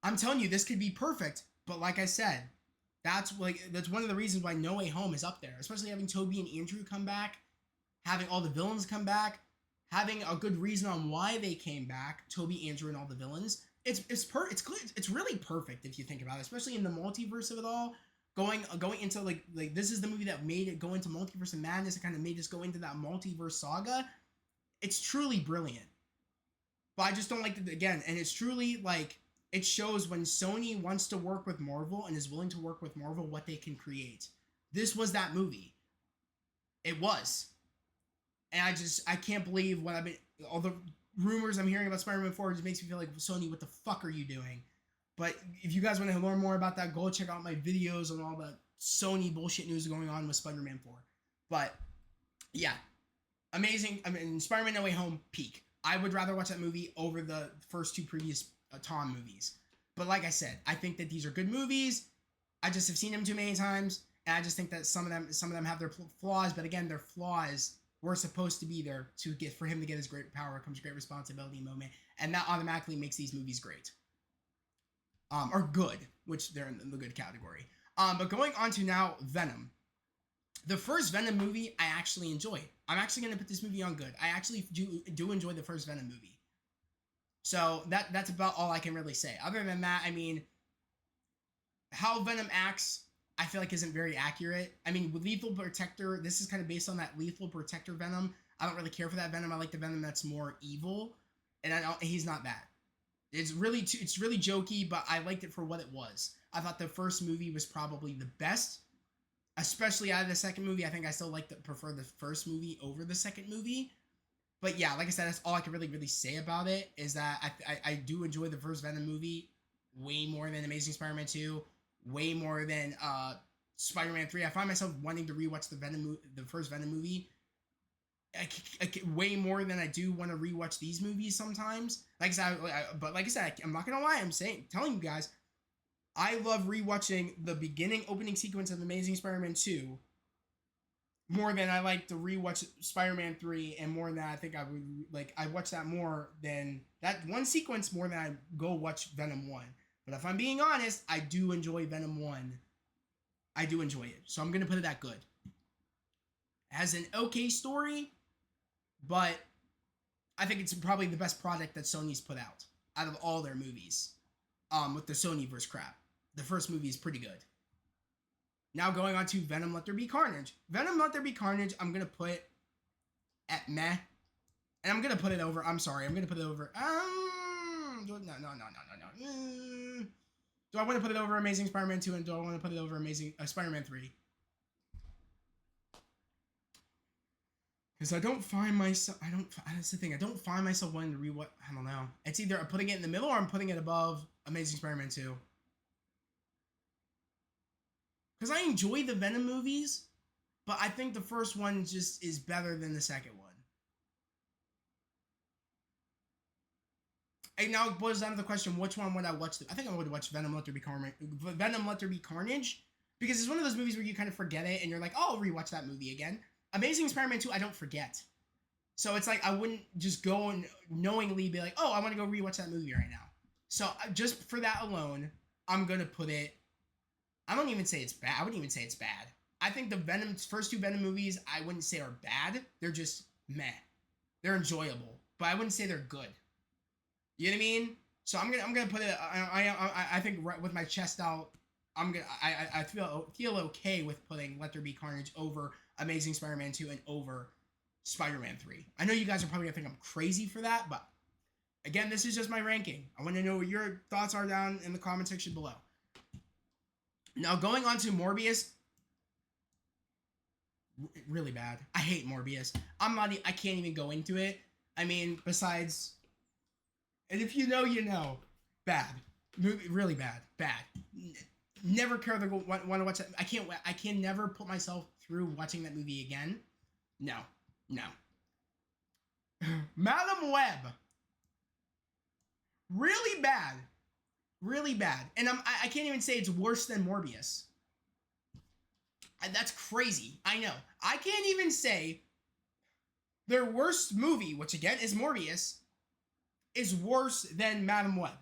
I'm telling you, this could be perfect, but like I said, that's one of the reasons why No Way Home is up there, especially having Tobey and Andrew come back, having all the villains come back, having a good reason on why they came back, Toby, Andrew, and all the villains. It's good. It's really perfect if you think about it, especially in the multiverse of it all. Going into like this is the movie that made it go into multiverse of madness. It kind of made us go into that multiverse saga. It's truly brilliant. But I just don't like it again, and it's truly like it shows when Sony wants to work with Marvel and is willing to work with Marvel what they can create. This was that movie. It was. And I can't believe what I've been all the rumors I'm hearing about Spider-Man 4 just makes me feel like Sony, what the fuck are you doing? But if you guys want to learn more about that, go check out my videos on all the Sony bullshit news going on with Spider-Man 4. But yeah, amazing. I mean, Spider-Man No Way Home, peak. I would rather watch that movie over the first two previous Tom movies. But like I said, I think that these are good movies. I just have seen them too many times, and I just think that some of them have their flaws. But again, their flaws were supposed to be there to get for him to get his great power comes great responsibility moment, and that automatically makes these movies great. Or good, which they're in the good category. But going on to now Venom. The first Venom movie I actually enjoy. I'm actually going to put this movie on good. I actually do enjoy the first Venom movie. So that's about all I can really say. Other than that, I mean, how Venom acts, I feel like isn't very accurate. I mean, with Lethal Protector, this is kind of based on that Lethal Protector Venom. I don't really care for that Venom. I like the Venom that's more evil, and he's not that. It's really jokey, but I liked it for what it was. I thought the first movie was probably the best, especially out of the second movie. I think I still prefer the first movie over the second movie. But yeah, like I said, that's all I can really say about it, is that I do enjoy the first Venom movie way more than Amazing Spider-Man 2, way more than Spider-Man 3. I find myself wanting to rewatch the first Venom movie way more than I do want to rewatch these movies sometimes. Like I said, I'm not gonna lie. Telling you guys, I love rewatching the beginning opening sequence of Amazing Spider-Man 2 more than I like to rewatch Spider-Man 3, and more than I think I would like. I watch that more than that one sequence more than I go watch Venom 1. But if I'm being honest, I do enjoy Venom 1. I do enjoy it, so I'm gonna put it at good. It has an okay story, but I think it's probably the best product that Sony's put out of all their movies. With the Sonyverse crap, the first movie is pretty good. Now going on to Venom Let There Be Carnage. Venom Let There Be Carnage, I'm gonna put at meh, and I'm gonna put it over. I'm sorry, I'm gonna put it over. No. Do I want to put it over Amazing Spider-Man 2, and do I want to put it over Amazing Spider-Man 3? Because I don't find myself. That's the thing. I don't find myself wanting to rewatch. I don't know. It's either I'm putting it in the middle or I'm putting it above Amazing Spider-Man 2. Because I enjoy the Venom movies, but I think the first one just is better than the second one. And now it boils down to the question: which one would I watch? I think I would watch Venom Let There Be Carnage. Venom Let There Be Carnage, because it's one of those movies where you kind of forget it, and you're like, "Oh, I'll rewatch that movie again." Amazing Spider-Man 2, I don't forget. So it's like I wouldn't just go and knowingly be like, oh, I want to go rewatch that movie right now. So just for that alone, I'm going to put it... I don't even say it's bad. I wouldn't even say it's bad. I think the first two Venom movies, I wouldn't say are bad. They're just meh. They're enjoyable. But I wouldn't say they're good. You know what I mean? So I'm gonna put it... I think right with my chest out, I feel okay with putting Let There Be Carnage over Amazing Spider-Man 2 and over Spider-Man 3. I know you guys are probably gonna think I'm crazy for that, but again, this is just my ranking. I want to know what your thoughts are down in the comment section below. Now going on to Morbius, really bad. I hate Morbius. I can't even go into it. I mean, besides, and if you know, you know, bad, really bad. Never care to want to watch that. I can never put myself through watching that movie again. No. Madam Web. Really bad. And I can't even say it's worse than Morbius. That's crazy. I know. I can't even say their worst movie, which again is Morbius, is worse than Madam Web.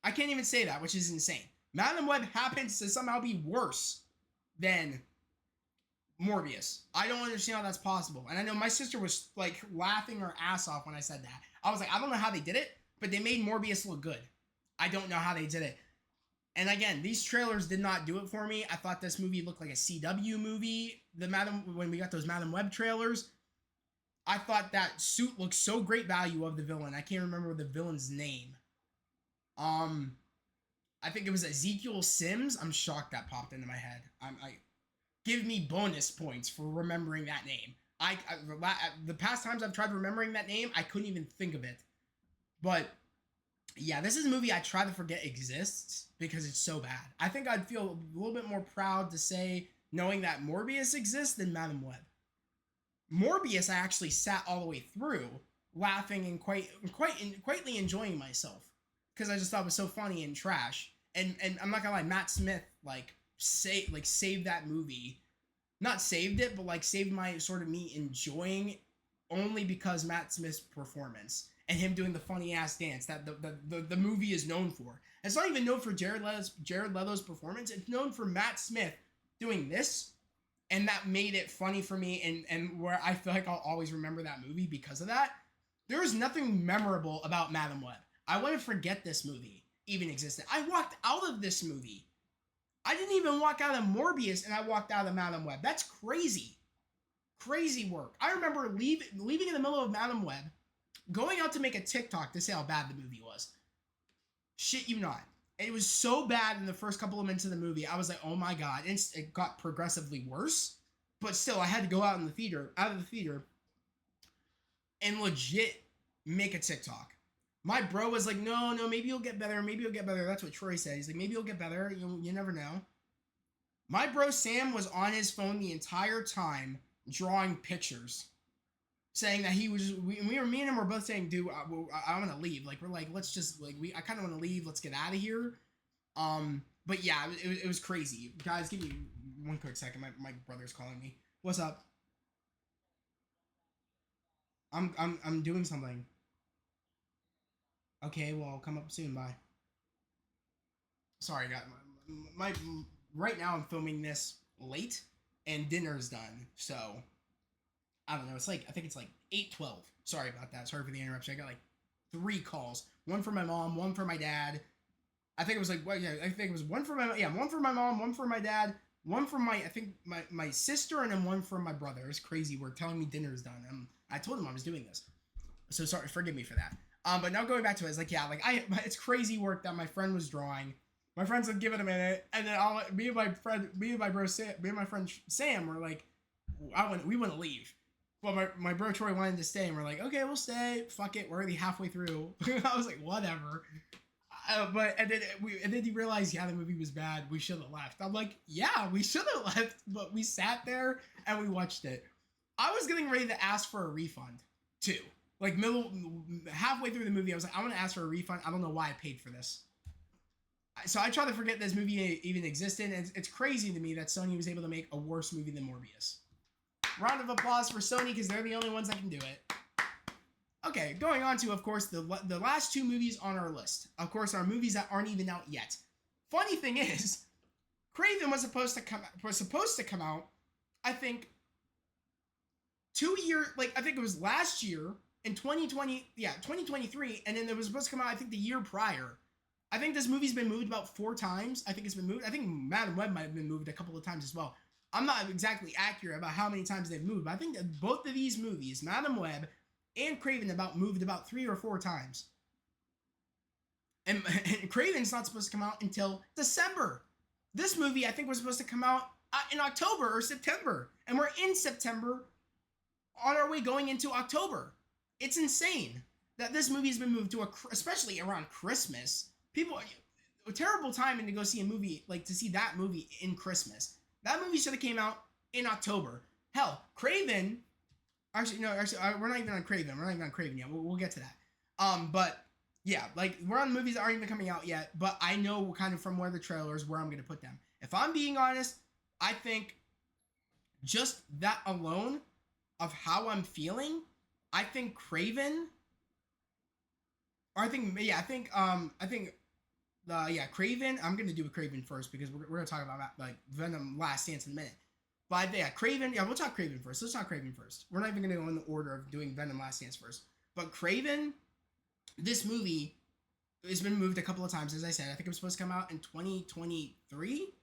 I can't even say that, which is insane. Madam Web happens to somehow be worse than Morbius. I don't understand how that's possible. And I know my sister was like laughing her ass off when I said that. I was like, I don't know how they did it, but they made Morbius look good. I don't know how they did it. And again, these trailers did not do it for me. I thought this movie looked like a CW movie. When we got those Madam Web trailers, I thought that suit looked so great value of the villain. I can't remember the villain's name. Um, I think it was Ezekiel Sims. I'm shocked that popped into my head. I give me bonus points for remembering that name. The past times I've tried remembering that name, I couldn't even think of it. But yeah, this is a movie I try to forget exists because it's so bad. I think I'd feel a little bit more proud to say knowing that Morbius exists than Madam Web. Morbius, I actually sat all the way through, laughing and quietly enjoying myself because I just thought it was so funny and trash. And I'm not gonna lie, Matt Smith saved that movie, not saved it, but like saved my sort of me enjoying only because Matt Smith's performance and him doing the funny ass dance that the movie is known for. It's not even known for Jared Leto's performance. It's known for Matt Smith doing this, and that made it funny for me, and where I feel like I'll always remember that movie because of that. There is nothing memorable about Madam Web. I want to forget this movie even existed. I walked out of this movie. I didn't even walk out of Morbius, and I walked out of Madam Web. That's crazy. Crazy work. I remember leaving in the middle of Madam Web, going out to make a TikTok to say how bad the movie was. Shit you not. It was so bad in the first couple of minutes of the movie. I was like, oh my god. And it got progressively worse. But still, I had to go out of the theater, and legit make a TikTok. My bro was like, no, maybe you'll get better. Maybe you'll get better. That's what Troy said. He's like, maybe you'll get better. You never know. My bro Sam was on his phone the entire time drawing pictures, saying that he was. Me and him were both saying, dude, I want to leave. Like, we're like, let's just like I kind of want to leave. Let's get out of here. But yeah, it was crazy. Guys, give me one quick second. My brother's calling me. What's up? I'm doing something. Okay, well, I'll come up soon. Bye. Sorry, guys. My right now I'm filming this late, and dinner's done. So I don't know. It's like I think it's like 8:12. Sorry about that. Sorry for the interruption. I got like 3 calls. One for my mom, one for my dad. I think it was like well, yeah. I think it was one for one for my mom, one for my dad, one for my sister, and then one for my brother. It's crazy. We're telling me dinner's done. I told him I was doing this, so sorry. Forgive me for that. But now going back to it, it's like yeah, like it's crazy work that my friend was drawing. My friends would give it a minute, and then me and my friend Sam were like, we want to leave. Well, my bro Troy wanted to stay, and we're like, okay, we'll stay. Fuck it, we're already halfway through. I was like, whatever. And then he realized, yeah, the movie was bad. We should have left. I'm like, yeah, we should have left, but we sat there and we watched it. I was getting ready to ask for a refund too. Like halfway through the movie, I was like, I want to ask for a refund. I don't know why I paid for this. So I try to forget this movie even existed. And it's crazy to me that Sony was able to make a worse movie than Morbius. Round of applause for Sony because they're the only ones that can do it. Okay, going on to, of course, the last 2 movies on our list. Of course, are movies that aren't even out yet. Funny thing is, Craven was supposed to come out, I think, 2 years, like, I think it was last year, in 2023, and then it was supposed to come out, I think, the year prior. I think this movie's been moved about 4 times. I think it's been moved. I think Madam Web might have been moved a couple of times as well. I'm not exactly accurate about how many times they've moved, but I think that both of these movies, Madam Web and Craven, moved about 3 or 4 times. And Craven's not supposed to come out until December. This movie, I think, was supposed to come out in October or September. And we're in September, on our way going into October. It's insane that this movie's been moved to especially around Christmas. People, a terrible timing to go see a movie, like to see that movie in Christmas. That movie should have came out in October. Hell, Craven. Actually, we're not even on Craven. We're not even on Craven yet. We'll get to that. But yeah, like we're on movies that aren't even coming out yet. But I know kind of from where the trailers where I'm gonna put them. If I'm being honest, I think just that alone of how I'm feeling, I think Craven. Or I think Craven. I'm gonna do a Craven first because we're gonna talk about like Venom Last Dance in a minute. But yeah, Craven. Yeah, we'll talk Craven first. Let's talk Craven first. We're not even gonna go in the order of doing Venom Last Dance first. But Craven, this movie has been moved a couple of times. As I said, I think it was supposed to come out in 2023.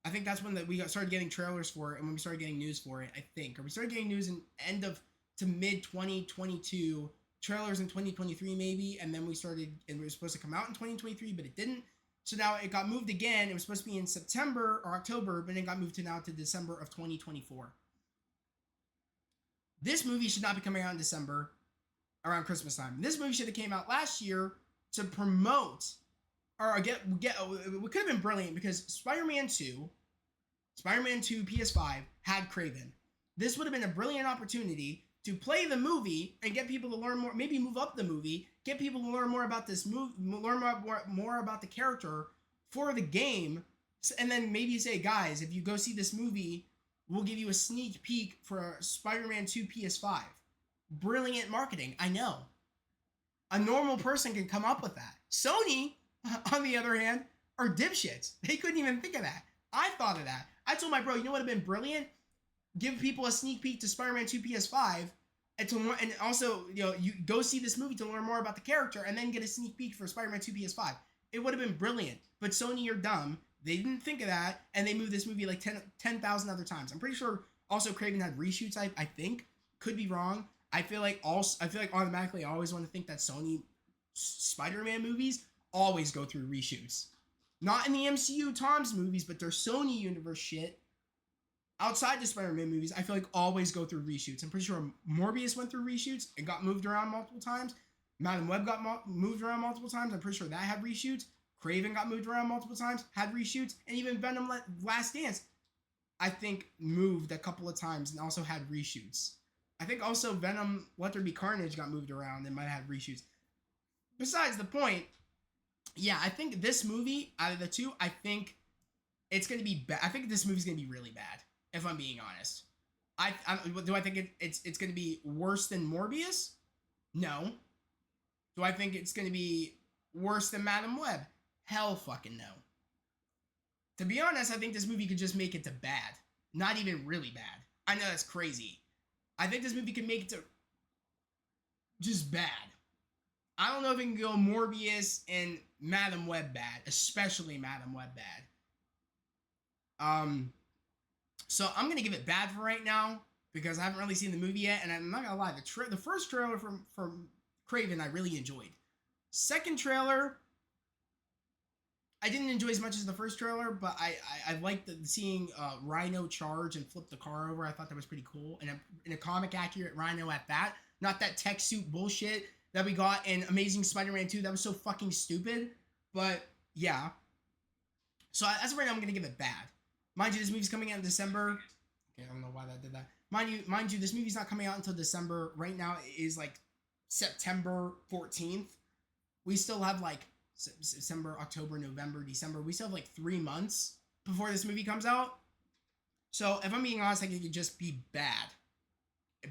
I think that's when we started getting trailers for it, and when we started getting news for it. I think, or we started getting news in end of to mid 2022. Trailers in 2023 maybe, and then we started, and it was supposed to come out in 2023, but it didn't. So now it got moved again. It was supposed to be in September or October, but it got moved to now to December of 2024. This movie should not be coming out in December around Christmas time. This movie should have came out last year to promote or get it could have been brilliant because Spider-Man 2 PS5 had Craven. This would have been a brilliant opportunity to play the movie and get people to learn more, maybe move up the movie, get people to learn more about this movie, learn more about the character for the game, and then maybe say, guys, if you go see this movie, we'll give you a sneak peek for Spider-Man 2 PS5. Brilliant marketing, I know. A normal person can come up with that. Sony, on the other hand, are dipshits. They couldn't even think of that. I thought of that. I told my bro, you know what would have been brilliant? Give people a sneak peek to Spider-Man 2 PS5, and also, you know, you go see this movie to learn more about the character, and then get a sneak peek for Spider-Man 2 PS5. It would have been brilliant. But Sony, you're dumb. They didn't think of that, and they moved this movie like 10,000 other times. I'm pretty sure also Craven had reshoots. I think, could be wrong. I feel like automatically I always want to think that Sony Spider-Man movies always go through reshoots. Not in the MCU Tom's movies, but their Sony universe shit. Outside the Spider-Man movies, I feel like always go through reshoots. I'm pretty sure Morbius went through reshoots. It got moved around multiple times. Madam Web got moved around multiple times. I'm pretty sure that had reshoots. Craven got moved around multiple times, had reshoots. And even Venom Last Dance, I think, moved a couple of times and also had reshoots. I think also Venom Let There Be Carnage got moved around and might have had reshoots. Besides the point, yeah, I think this movie, out of the two, I think it's going to be bad. I think this movie's going to be really bad, if I'm being honest. Do I think it's going to be worse than Morbius? No. Do I think it's going to be worse than Madam Web? Hell fucking no. To be honest, I think this movie could just make it to bad. Not even really bad. I know that's crazy. I think this movie could make it to just bad. I don't know if it can go Morbius and Madam Web bad, especially Madam Web bad. So I'm gonna give it bad for right now because I haven't really seen the movie yet, and I'm not gonna lie, the first trailer from Craven I really enjoyed. Second trailer, I didn't enjoy as much as the first trailer, but I liked seeing Rhino charge and flip the car over. I thought that was pretty cool, and a comic accurate Rhino at that, not that tech suit bullshit that we got in Amazing Spider-Man 2. That was so fucking stupid. But yeah. So as of right now, I'm gonna give it bad. Mind you, this movie's coming out in December. Okay, I don't know why that did that. Mind you, this movie's not coming out until December. Right now it is like September 14th. We still have like September, October, November, December. We still have like 3 months before this movie comes out. So if I'm being honest, I think it could just be bad.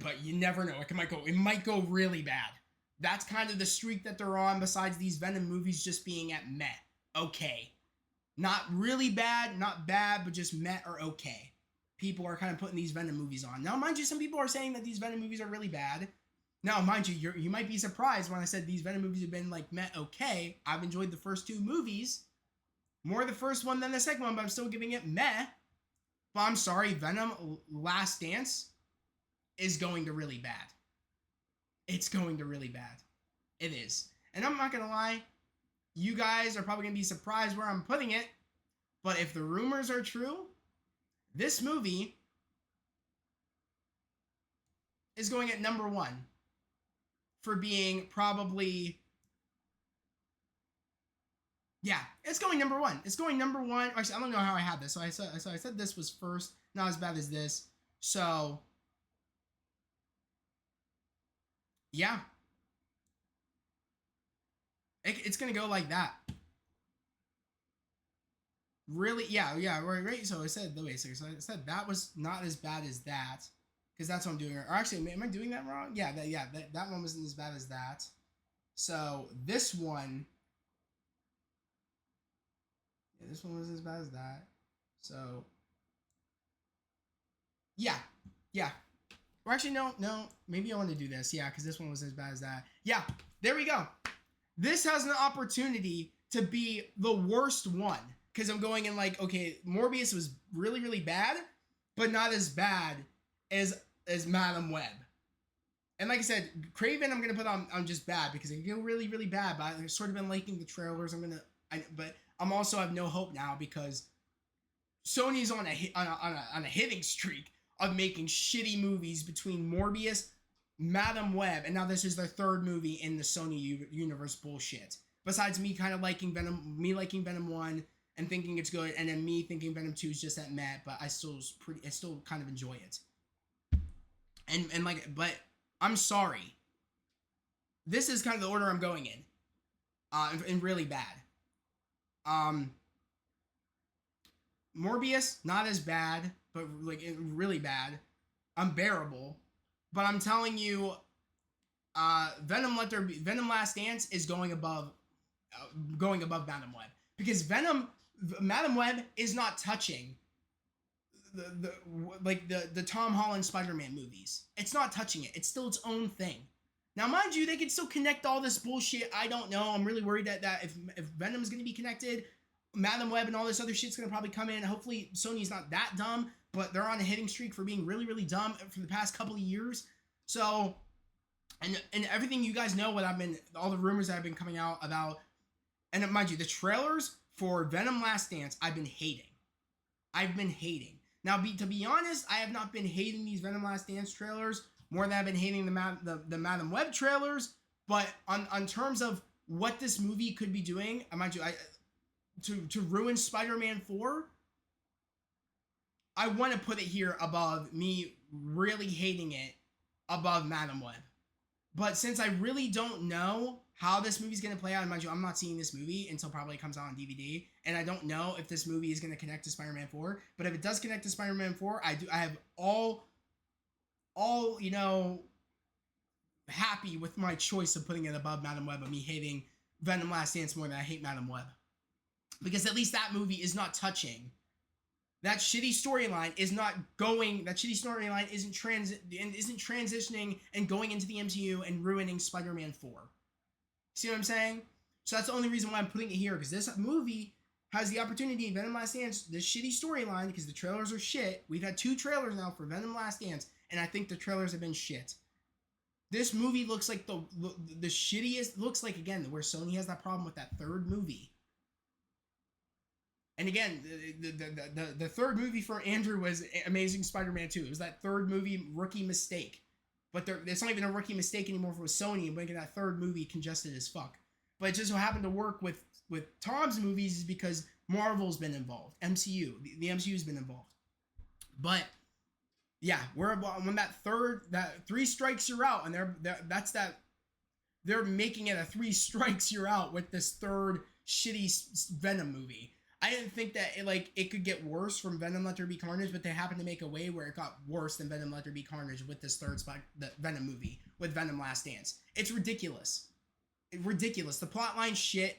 But you never know. It might go really bad. That's kind of the streak that they're on, besides these Venom movies just being at meh. Okay. Not really bad, not bad, but just meh or okay. People are kind of putting these Venom movies on. Now, mind you, some people are saying that these Venom movies are really bad. Now, mind you, you might be surprised when I said these Venom movies have been like meh okay. I've enjoyed the first two movies. More the first one than the second one, but I'm still giving it meh. But I'm sorry, Venom Last Dance is going to really bad. It's going to really bad. It is. And I'm not going to lie, you guys are probably going to be surprised where I'm putting it. But if the rumors are true, this movie is going at number 1 for being probably... Yeah, it's going number 1. It's going number 1. Actually, I don't know how I had this. So I said this was first, not as bad as this. So... yeah. It's going to go like that. Really? Yeah, right. So I said, wait a second. So I said that was not as bad as that. Because that's what I'm doing. Or actually, am I doing that wrong? Yeah, that one wasn't as bad as that. So this one... yeah, this one wasn't as bad as that. So... Yeah, yeah. Or actually, no. Maybe I want to do this. Yeah, because this one was as bad as that. Yeah, there we go. This has an opportunity to be the worst one because I'm going in like, okay, Morbius was really really bad, but not as bad as Madam Web. And like I said, Craven I'm gonna put on just bad because it can go really really bad. But I've sort of been liking the trailers. But I'm also have no hope now because Sony's on a hitting streak of making shitty movies between Morbius, Madam Web, and now this is their third movie in the Sony universe bullshit. Besides me kind of liking Venom, me liking Venom 1 and thinking it's good, and then me thinking Venom 2 is just that mad, but I still kind of enjoy it. And like, but I'm sorry. This is kind of the order I'm going in. And really bad. Morbius, not as bad, but like really bad. Unbearable. But I'm telling you, Venom Last Dance is going above Madam Web because Madam Web is not touching the Tom Holland Spider-Man movies. It's not touching it. It's still its own thing. Now, mind you, they can still connect all this bullshit. I don't know. I'm really worried that if Venom's going to be connected, Madam Web and all this other shit's going to probably come in. Hopefully, Sony's not that dumb, but they're on a hitting streak for being really, really dumb for the past couple of years. So, and everything you guys know, all the rumors that have been coming out about, and mind you, the trailers for Venom Last Dance, I've been hating. Now, to be honest, I have not been hating these Venom Last Dance trailers more than I've been hating the Madam Web trailers. But on terms of what this movie could be doing, mind you, to ruin Spider-Man 4, I want to put it here above me really hating it above Madam Web. But since I really don't know how this movie's going to play out, and mind you, I'm not seeing this movie until probably it comes out on DVD, and I don't know if this movie is going to connect to Spider-Man 4, but if it does connect to Spider-Man 4, I have all happy with my choice of putting it above Madam Web, of me hating Venom Last Dance more than I hate Madam Web. Because at least that movie is not touching. That shitty storyline isn't transitioning and going into the MCU and ruining Spider-Man 4. See what I'm saying? So that's the only reason why I'm putting it here, because this movie has the opportunity, Venom Last Dance, this shitty storyline, because the trailers are shit. We've had 2 trailers now for Venom Last Dance, and I think the trailers have been shit. This movie looks like the shittiest, looks like, again, where Sony has that problem with that third movie. And again, the third movie for Andrew was Amazing Spider-Man 2. It was that third movie rookie mistake. But it's not even a rookie mistake anymore for Sony and making that third movie congested as fuck. But it just so happened to work with Tom's movies is because Marvel's been involved. MCU. The MCU's been involved. But yeah, when that 3 strikes you're out, and they're making it a 3 strikes you're out with this third shitty Venom movie. I didn't think that it could get worse from Venom Let There Be Carnage, but they happened to make a way where it got worse than Venom Let There Be Carnage with this the Venom movie, with Venom Last Dance. It's ridiculous. Ridiculous. The plotline shit.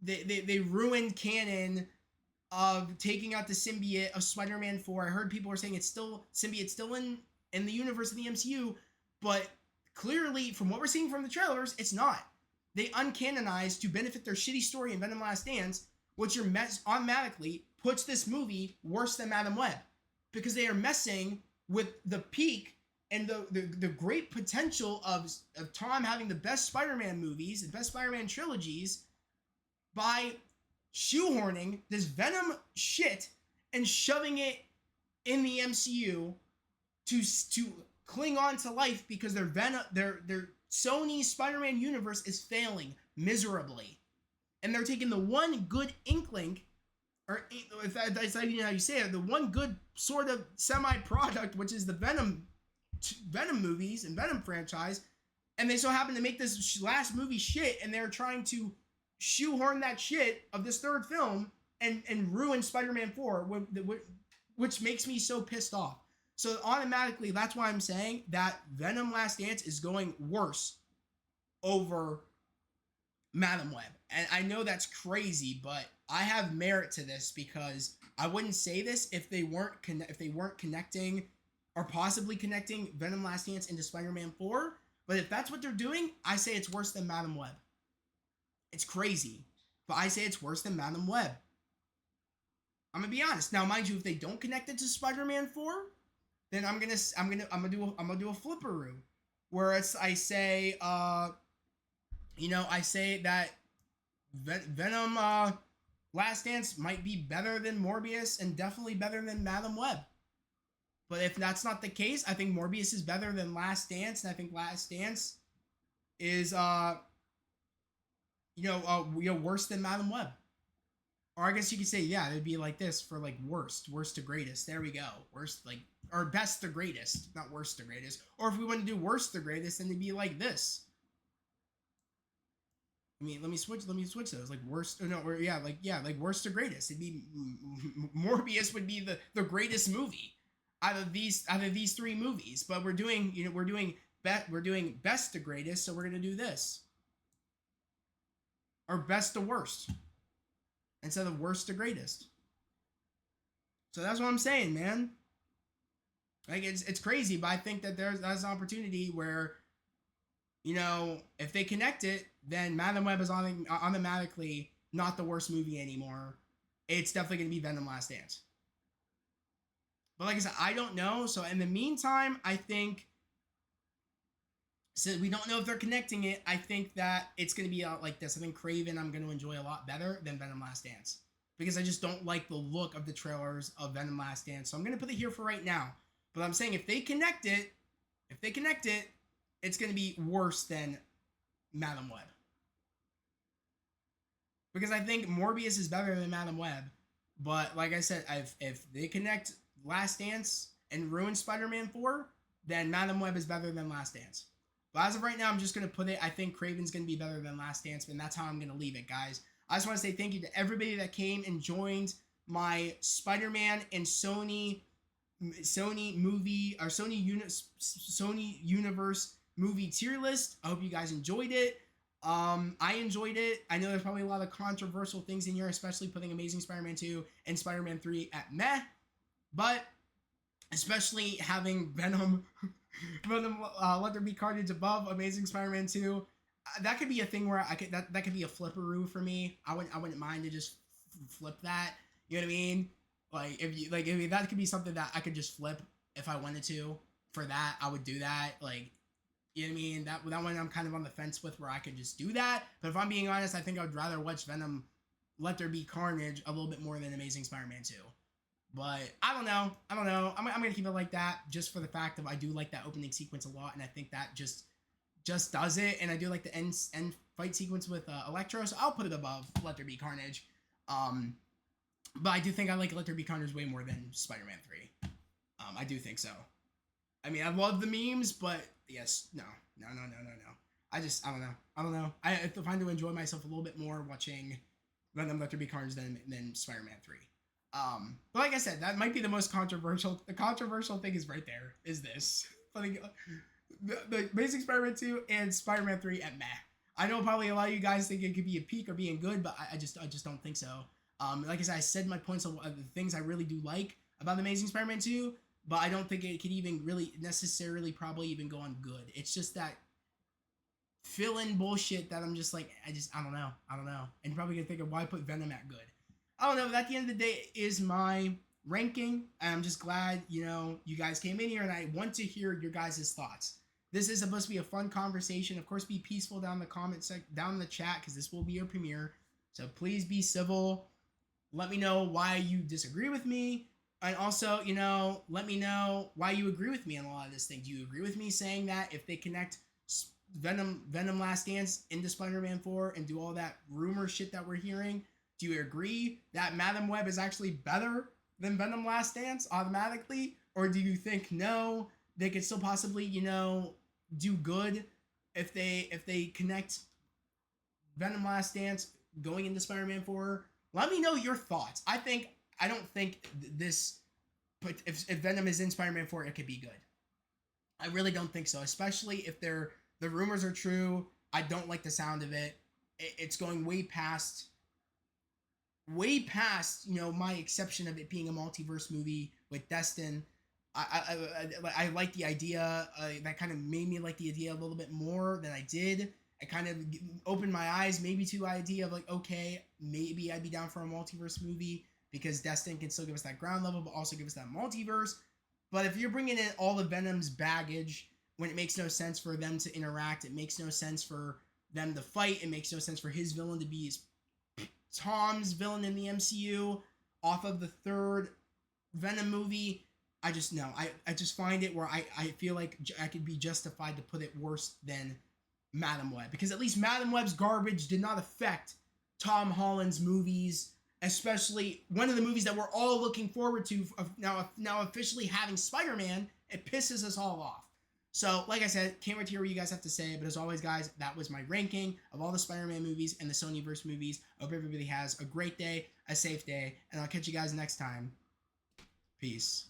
They ruined canon of taking out the symbiote of Spider-Man 4. I heard people were saying symbiote's still in the universe of the MCU, but clearly, from what we're seeing from the trailers, it's not. They uncanonized to benefit their shitty story in Venom Last Dance, which automatically puts this movie worse than Madam Web, because they are messing with the peak and the great potential of Tom having the best Spider-Man movies, the best Spider-Man trilogies, by shoehorning this Venom shit and shoving it in the MCU to cling on to life, because their Sony Spider-Man universe is failing miserably. And they're taking the one good inkling, or if that's even how you say it, the one good sort of semi-product, which is the Venom movies and Venom franchise, and they so happen to make this last movie shit, and they're trying to shoehorn that shit of this third film and ruin Spider-Man 4, which makes me so pissed off. So automatically, that's why I'm saying that Venom Last Dance is going worse over Madam Web. And I know that's crazy, but I have merit to this, because I wouldn't say this if they weren't connecting or possibly connecting Venom Last Dance into Spider-Man 4. But if that's what they're doing, I say it's worse than Madam Web. It's crazy, but I say it's worse than Madam Web. I'm gonna be honest. Now, mind you, if they don't connect it to Spider-Man 4, then I'm gonna do a flipperoo, where I say I say that Venom Last Dance might be better than Morbius and definitely better than Madam Web. But if that's not the case, I think Morbius is better than Last Dance, and I think Last Dance is worse than Madam Web. Or I guess you could say, yeah, it'd be like this for like worst to greatest. There we go. Worst or best to greatest, not worst to greatest. Or if we want to do worst to greatest, then it'd be like this. I mean, let me switch those. Like worst, like worst to greatest. It'd be Morbius would be the greatest movie out of these three movies. But we're doing best to greatest, so we're gonna do this. Or best to worst instead of worst to greatest. So that's what I'm saying, man. Like it's crazy, but I think that that's an opportunity where, if they connect it, then Madam Web is automatically not the worst movie anymore. It's definitely going to be Venom Last Dance. But like I said, I don't know. So in the meantime, I think, since we don't know if they're connecting it, I think that it's going to be out like this. I think Craven I'm going to enjoy a lot better than Venom Last Dance, because I just don't like the look of the trailers of Venom Last Dance. So I'm going to put it here for right now. But I'm saying if they connect it, it's going to be worse than Madam Web. Because I think Morbius is better than Madam Web. But like I said, if they connect Last Dance and ruin Spider-Man 4, then Madam Web is better than Last Dance. But as of right now, I'm just going to put it, I think Craven's going to be better than Last Dance, and that's how I'm going to leave it, guys. I just want to say thank you to everybody that came and joined my Spider-Man and Sony Universe movie tier list. I hope you guys enjoyed it. I enjoyed it. I know there's probably a lot of controversial things in here, especially putting Amazing Spider-Man 2 and Spider-Man 3 at meh. But especially having Venom Let There Be Carnage above Amazing Spider-Man 2, that could be a thing where that could be a flipperoo for me. I wouldn't mind to just flip that. You know what I mean? If that could be something that I could just flip if I wanted to. For that, I would do that. Like, you know what I mean? That one I'm kind of on the fence with, where I could just do that. But if I'm being honest, I think I would rather watch Venom Let There Be Carnage a little bit more than Amazing Spider-Man 2. But I don't know. I'm going to keep it like that, just for the fact of I do like that opening sequence a lot, and I think that just does it. And I do like the end fight sequence with Electro, so I'll put it above Let There Be Carnage. But I do think I like Let There Be Carnage way more than Spider-Man 3. I do think so. I mean, I love the memes, but yes, no. I don't know. I find to enjoy myself a little bit more watching Venom Let There Be Carnage than Spider-Man 3. But like I said, that might be the most controversial. The controversial thing is right there. Is this the Amazing Spider-Man 2 and Spider-Man 3 at meh? I know probably a lot of you guys think it could be a peak or being good, but I just don't think so. Like I said my points of the things I really do like about Amazing Spider-Man 2, but I don't think it could even really necessarily probably even go on good. It's just that fill-in bullshit that I'm just like, I don't know. And you're probably gonna think of why put Venom at good. I don't know, but at the end of the day is my ranking. And I'm just glad, you guys came in here, and I want to hear your guys' thoughts. This is supposed to be a fun conversation. Of course, be peaceful down in the chat, because this will be your premiere. So please be civil. Let me know why you disagree with me. And also, let me know why you agree with me on a lot of this thing. Do you agree with me saying that if they connect Venom Last Dance into Spider-Man 4 and do all that rumor shit that we're hearing, do you agree that Madam Web is actually better than Venom Last Dance automatically? Or do you think, no, they could still possibly, do good if they connect Venom Last Dance going into Spider-Man 4? Let me know your thoughts. I don't think this, but if Venom is in Spider-Man 4, it could be good. I really don't think so, especially if the rumors are true. I don't like the sound of it. It's going way past, my exception of it being a multiverse movie with Destin. I like the idea. That kind of made me like the idea a little bit more than I did. It kind of opened my eyes maybe to the idea of like, okay, maybe I'd be down for a multiverse movie because Destin can still give us that ground level, but also give us that multiverse. But if you're bringing in all the Venom's baggage when it makes no sense for them to interact, it makes no sense for them to fight, it makes no sense for his villain to be his Tom's villain in the MCU off of the third Venom movie. I just know. I just find it where I feel like I could be justified to put it worse than Madam Web. Because at least Madam Web's garbage did not affect Tom Holland's movies, especially one of the movies that we're all looking forward to now officially having Spider-Man. It pisses us all off. So, like I said, can't wait to hear what you guys have to say. But as always, guys, that was my ranking of all the Spider-Man movies and the Sonyverse movies. I hope everybody has a great day, a safe day, and I'll catch you guys next time. Peace.